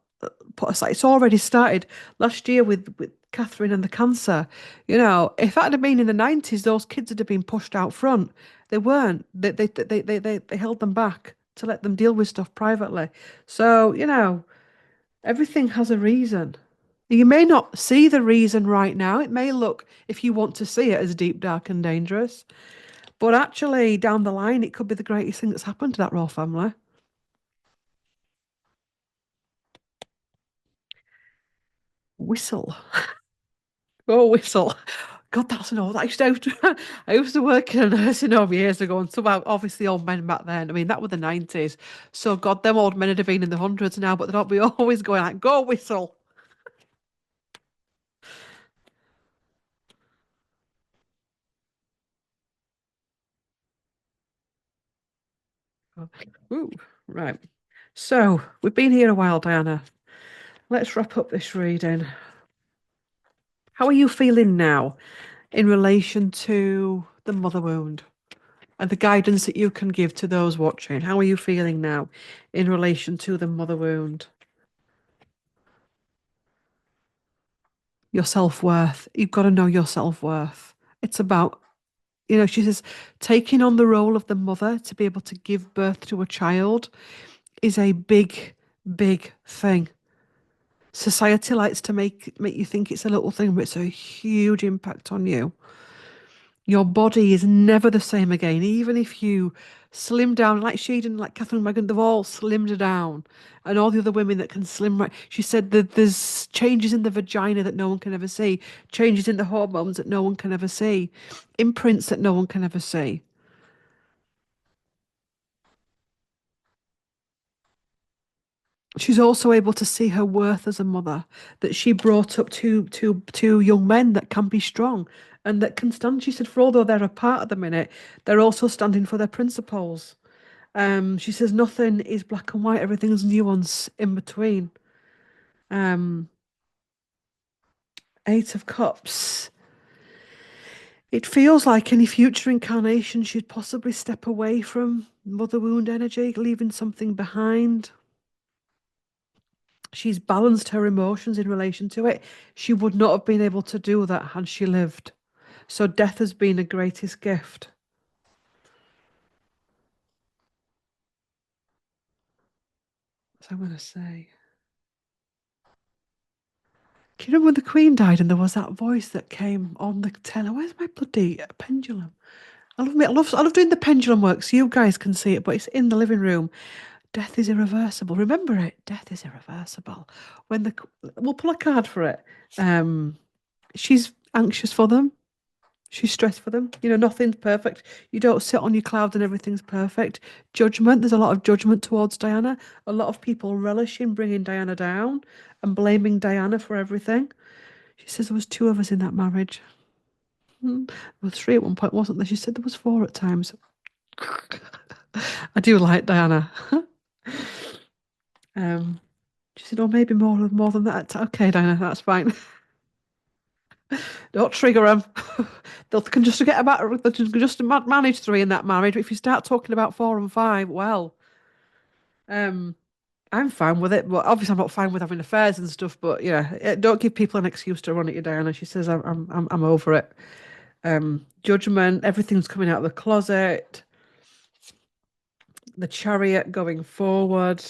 put aside. It's already started last year with Catherine and the cancer. You know, if that had been in the 90s, those kids would have been pushed out front. They weren't. They held them back to let them deal with stuff privately. So, you know, everything has a reason. You may not see the reason right now. It may look, if you want to see it, as deep, dark, and dangerous. But actually, down the line, it could be the greatest thing that's happened to that royal family. Whistle. Oh, whistle. God, that's an old. I used to work in a nursing home years ago, and somehow, obviously, old men back then. I mean, that were the 90s. So, God, them old men would have been in the hundreds now, but they'd not be always going like, go whistle. Ooh, right. So, we've been here a while, Diana. Let's wrap up this reading. How are you feeling now in relation to the mother wound and the guidance that you can give to those watching? How are you feeling now in relation to the mother wound? Your self-worth. You've got to know your self-worth. It's about, you know, she says, taking on the role of the mother to be able to give birth to a child is a big, big thing. Society likes to make you think it's a little thing, but it's a huge impact on you. Your body is never the same again, even if you slim down like she did, like Catherine Megan, they've all slimmed down, and all the other women that can slim right. She said that there's changes in the vagina that no one can ever see, changes in the hormones that no one can ever see, imprints that no one can ever see. She's also able to see her worth as a mother, that she brought up two young men that can be strong and that can stand. She said, for although they're apart at the minute, they're also standing for their principles. She says nothing is black and white, everything's nuance in between. Um, Eight of Cups. It feels like any future incarnation she'd possibly step away from mother wound energy, leaving something behind. She's balanced her emotions in relation to it. She would not have been able to do that had she lived. So death has been a greatest gift. So I'm going to say. Do you remember when the Queen died and there was that voice that came on the tenor? Where's my bloody pendulum? I love me. I love doing the pendulum work so you guys can see it, but it's in the living room. Death is irreversible. Remember it. Death is irreversible. When the we'll pull a card for it. She's anxious for them. She's stressed for them. You know, nothing's perfect. You don't sit on your cloud and everything's perfect. Judgment. There's a lot of judgment towards Diana. A lot of people relish in bringing Diana down and blaming Diana for everything. She says there was two of us in that marriage. There was three at one point, wasn't there? She said there was four at times. I do like Diana. um, she said, "Oh, maybe more than that." Okay, Diana, that's fine. Don't trigger them. They can just forget about. They can just manage three in that marriage. But if you start talking about four and five, well, um, I'm fine with it. But obviously, I'm not fine with having affairs and stuff. But yeah, don't give people an excuse to run at you, Diana. She says, I'm over it. Judgment. Everything's coming out of the closet. The Chariot going forward.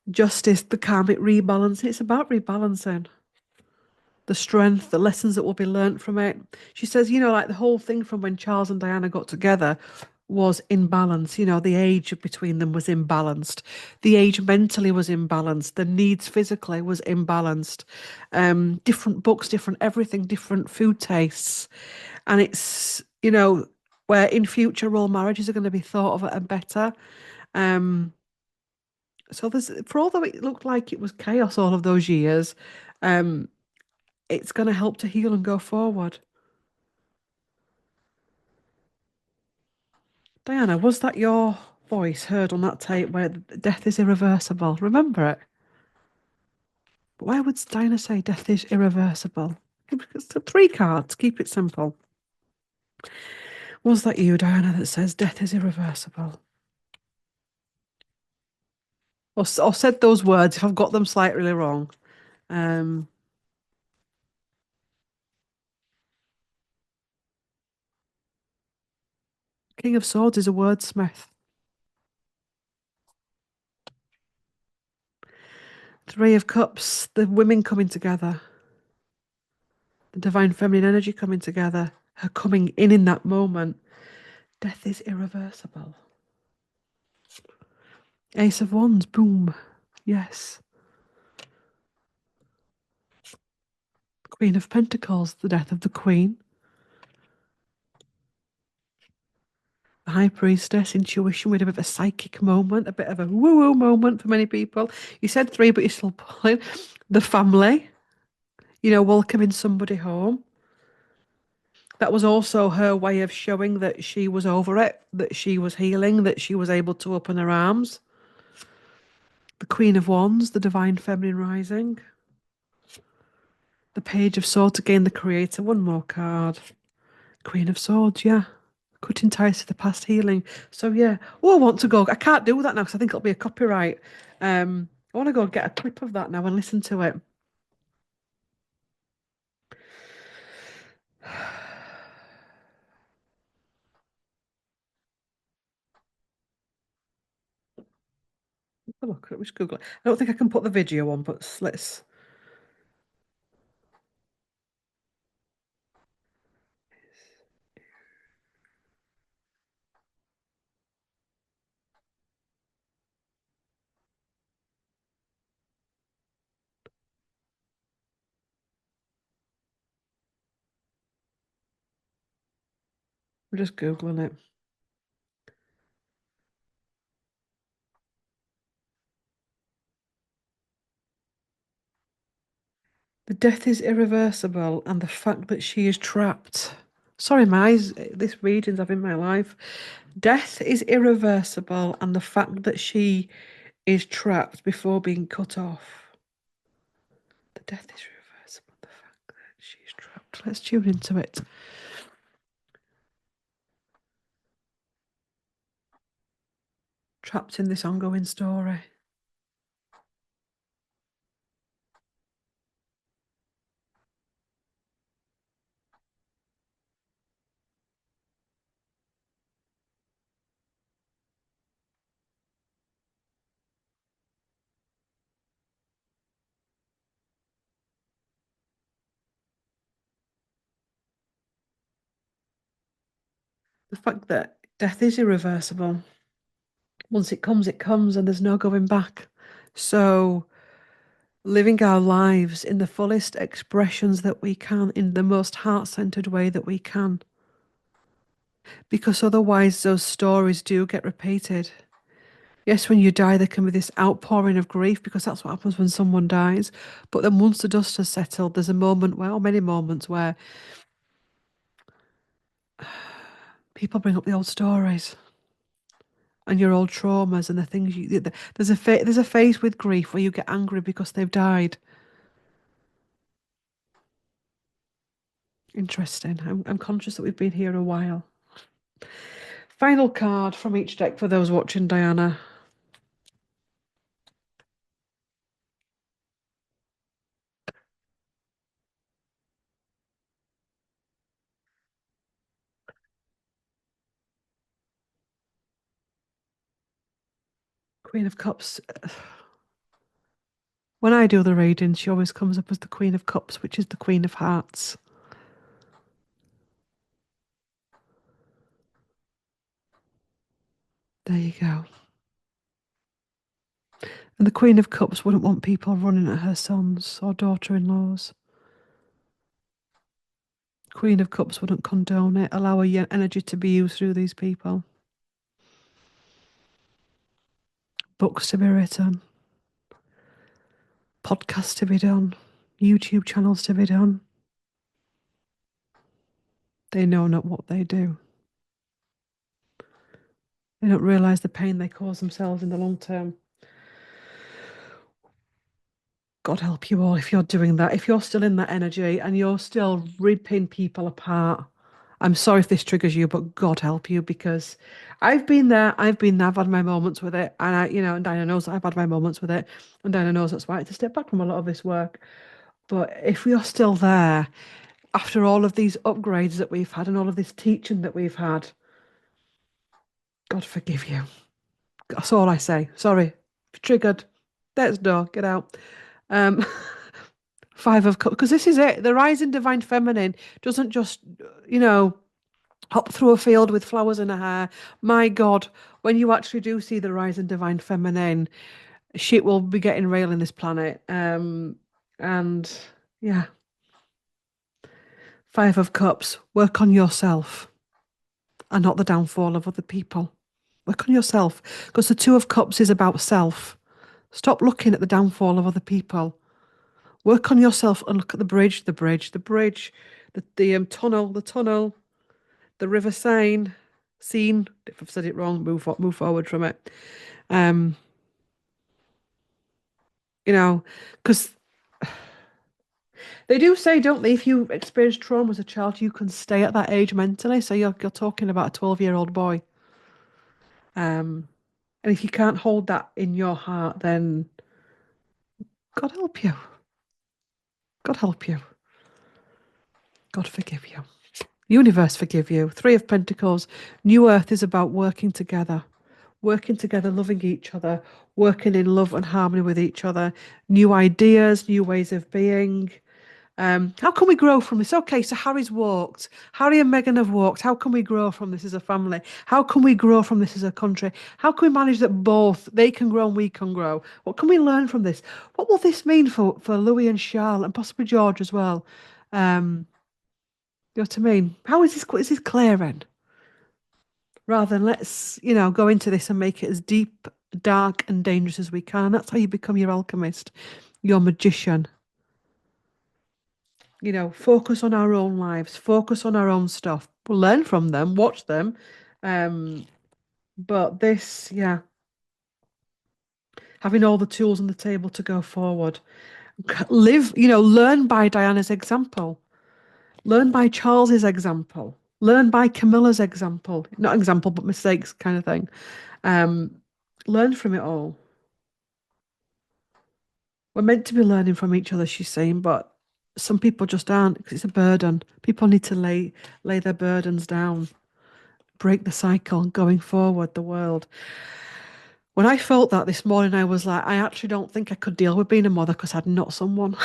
Justice, the karmic rebalancing. It's about rebalancing. The strength, the lessons that will be learnt from it. She says, you know, like the whole thing from when Charles and Diana got together was in balance. You know, the age between them was imbalanced. The age mentally was imbalanced. The needs physically was imbalanced. Different books, different everything, different food tastes. And it's, you know, where in future all marriages are going to be thought of and better. Um, so there's, for although it looked like it was chaos all of those years, um, it's going to help to heal and go forward. Diana, was that your voice heard on that tape where death is irreversible? Remember it? But why would Diana say death is irreversible? It's three cards, keep it simple. Was that you, Diana, that says death is irreversible? Or said those words if I've got them slightly wrong. Um, King of Swords is a wordsmith. Three of Cups, the women coming together, the divine feminine energy coming together, her coming in that moment. Death is irreversible. Ace of Wands, boom. Yes. Queen of Pentacles, the death of the Queen. The High Priestess, intuition with a bit of a psychic moment, a bit of a woo-woo moment for many people. You said three, but you're still pulling. The family, you know, welcoming somebody home. That was also her way of showing that she was over it, that she was healing, that she was able to open her arms. The Queen of Wands, the divine feminine rising. The Page of Swords, again, the creator. One more card. Queen of Swords, yeah. Cutting ties to the past, healing. So yeah. Oh, I want to go. I can't do that now because I think it'll be a copyright. I want to go get a clip of that now and listen to it. Oh, look, let's Google it. I don't think I can put the video on, but let's we're just Googling it. The death is irreversible, and the fact that she is trapped. Sorry, my eyes, this reading's having my life. Death is irreversible, and the fact that she is trapped before being cut off. The death is irreversible, the fact that she's trapped. Let's tune into it. Trapped in this ongoing story. The fact that death is irreversible. Once it comes, and there's no going back. So, living our lives in the fullest expressions that we can, in the most heart centered way that we can. Because otherwise, those stories do get repeated. Yes, when you die, there can be this outpouring of grief because that's what happens when someone dies. But then once the dust has settled, there's a moment where, or many moments where people bring up the old stories and your old traumas and the things there's a phase with grief where you get angry because they've died. Interesting. I'm conscious that we've been here a while. Final card from each deck for those watching, Diana. Queen of Cups. When I do the reading, she always comes up as the Queen of Cups, which is the Queen of Hearts. There you go. And the Queen of Cups wouldn't want people running at her sons or daughter-in-laws. Queen of Cups wouldn't condone it, allow her energy to be used through these people. Books to be written, podcasts to be done, YouTube channels to be done. They know not what they do. They don't realise the pain they cause themselves in the long term. God help you all if you're doing that. If you're still in that energy and you're still ripping people apart, I'm sorry if this triggers you, but God help you because I've been there. I've had my moments with it. And and Diana knows I've had my moments with it. And Diana knows that's why I had to step back from a lot of this work. But if we are still there after all of these upgrades that we've had and all of this teaching that we've had, God forgive you. That's all I say. Sorry. Triggered. Let's go. Get out. Um, Five of Cups, because this is it. The rising divine feminine doesn't just, you know, hop through a field with flowers in her hair. My God, when you actually do see the rising divine feminine, shit will be getting real in this planet. And yeah, Five of Cups, work on yourself and not the downfall of other people. Work on yourself because the Two of Cups is about self. Stop looking at the downfall of other people. Work on yourself and look at the bridge, the tunnel, the river scene. If I've said it wrong, move forward from it. Um, you know, because they do say, don't they, if you experience trauma as a child, you can stay at that age mentally. So you're talking about a 12-year-old boy. Um, and if you can't hold that in your heart, then God help you. God help you. God forgive you. Universe forgive you. Three of Pentacles. New Earth is about working together, loving each other, working in love and harmony with each other. New ideas, new ways of being. How can we grow from this? Okay, so Harry's walked. Harry and Meghan have walked. How can we grow from this as a family? How can we grow from this as a country? How can we manage that both they can grow and we can grow? What can we learn from this? What will this mean for Louis and Charles and possibly George as well? You know what I mean? How is this clearing? Rather than let's, go into this and make it as deep, dark, and dangerous as we can. That's how you become your alchemist, your magician. focus on our own lives, focus on our own stuff. We'll learn from them, watch them. Um, but this, yeah, having all the tools on the table to go forward. Live, learn by Diana's example. Learn by Charles's example. Learn by Camilla's example. Not example, but mistakes kind of thing. Um, learn from it all. We're meant to be learning from each other, she's saying, but some people just aren't because it's a burden. People need to lay their burdens down, break the cycle, going forward, the world. When I felt that this morning, I was like, I actually don't think I could deal with being a mother because I'd not someone.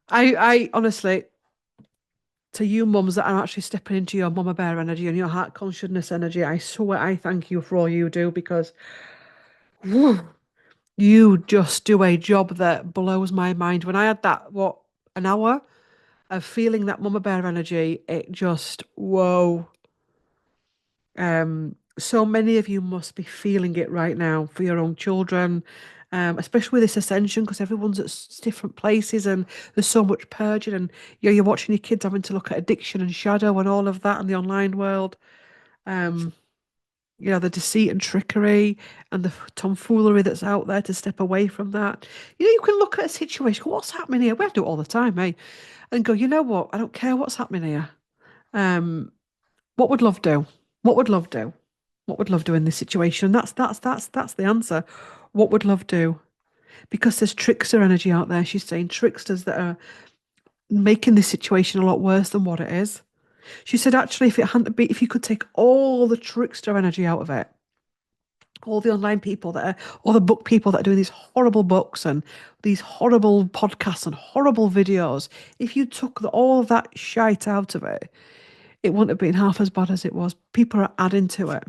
I honestly, to you mums that are actually stepping into your mama bear energy and your heart consciousness energy, I swear I thank you for all you do because whew, you just do a job that blows my mind. When I had that, an hour of feeling that mama bear energy, it just, whoa. So many of you must be feeling it right now for your own children, especially with this ascension, because everyone's at different places and there's so much purging, and you're watching your kids having to look at addiction and shadow and all of that in the online world. Um, the deceit and trickery and the tomfoolery that's out there to step away from that. You can look at a situation, go, what's happening here? We do it all the time, eh? And go, you know what? I don't care what's happening here. What would love do? What would love do? What would love do in this situation? That's the answer. What would love do? Because there's trickster energy out there. She's saying tricksters that are making this situation a lot worse than what it is. She said actually if you could take all the trickster energy out of it, all the online people all the book people that are doing these horrible books and these horrible podcasts and horrible videos, if you took all of that shite out of it, it wouldn't have been half as bad as it was. People are adding to it.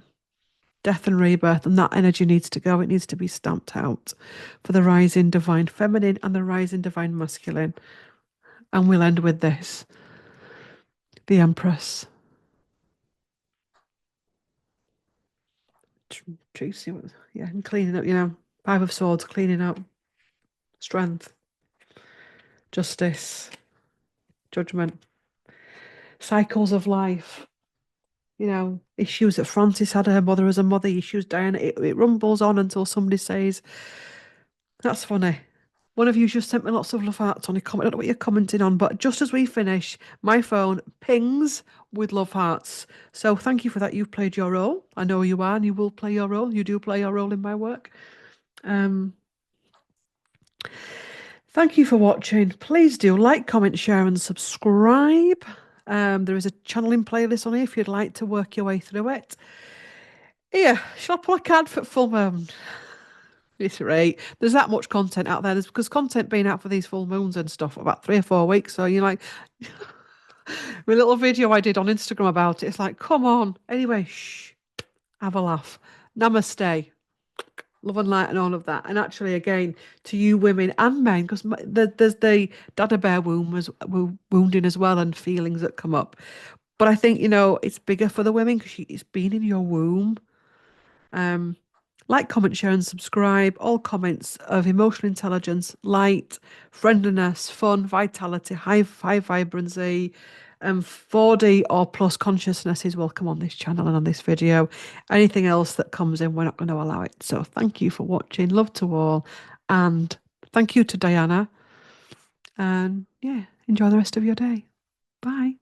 Death and rebirth, and that energy needs to go. It needs to be stamped out for the rising divine feminine and the rising divine masculine. And we'll end with this. The Empress. Tracy, yeah, and cleaning up, Five of Swords, cleaning up. Strength. Justice. Judgment. Cycles of life. Issues that Frances had her mother as a mother, issues Diana. It rumbles on until somebody says, that's funny. One of you just sent me lots of love hearts on a comment. I don't know what you're commenting on, but just as we finish, my phone pings with love hearts. So thank you for that. You've played your role. I know you are, and you will play your role. You do play your role in my work. Thank you for watching. Please do like, comment, share, and subscribe. There is a channeling playlist on here if you'd like to work your way through it. Here, shall I pull a card for full moon? It's right. There's that much content out there. There's because content being out for these full moons and stuff for about 3 or 4 weeks. So you're like, my little video I did on Instagram about it. It's like, come on. Anyway, shh, have a laugh. Namaste. Love and light and all of that. And actually, again, to you women and men, because there's the dada bear wounding as well and feelings that come up. But I think, it's bigger for the women because it's been in your womb. Like, comment, share, and subscribe. All comments of emotional intelligence, light, friendliness, fun, vitality, high vibrancy, 4D or plus consciousness is welcome on this channel and on this video. Anything else that comes in, we're not going to allow it. So thank you for watching. Love to all. And thank you to Diana. And yeah, enjoy the rest of your day. Bye.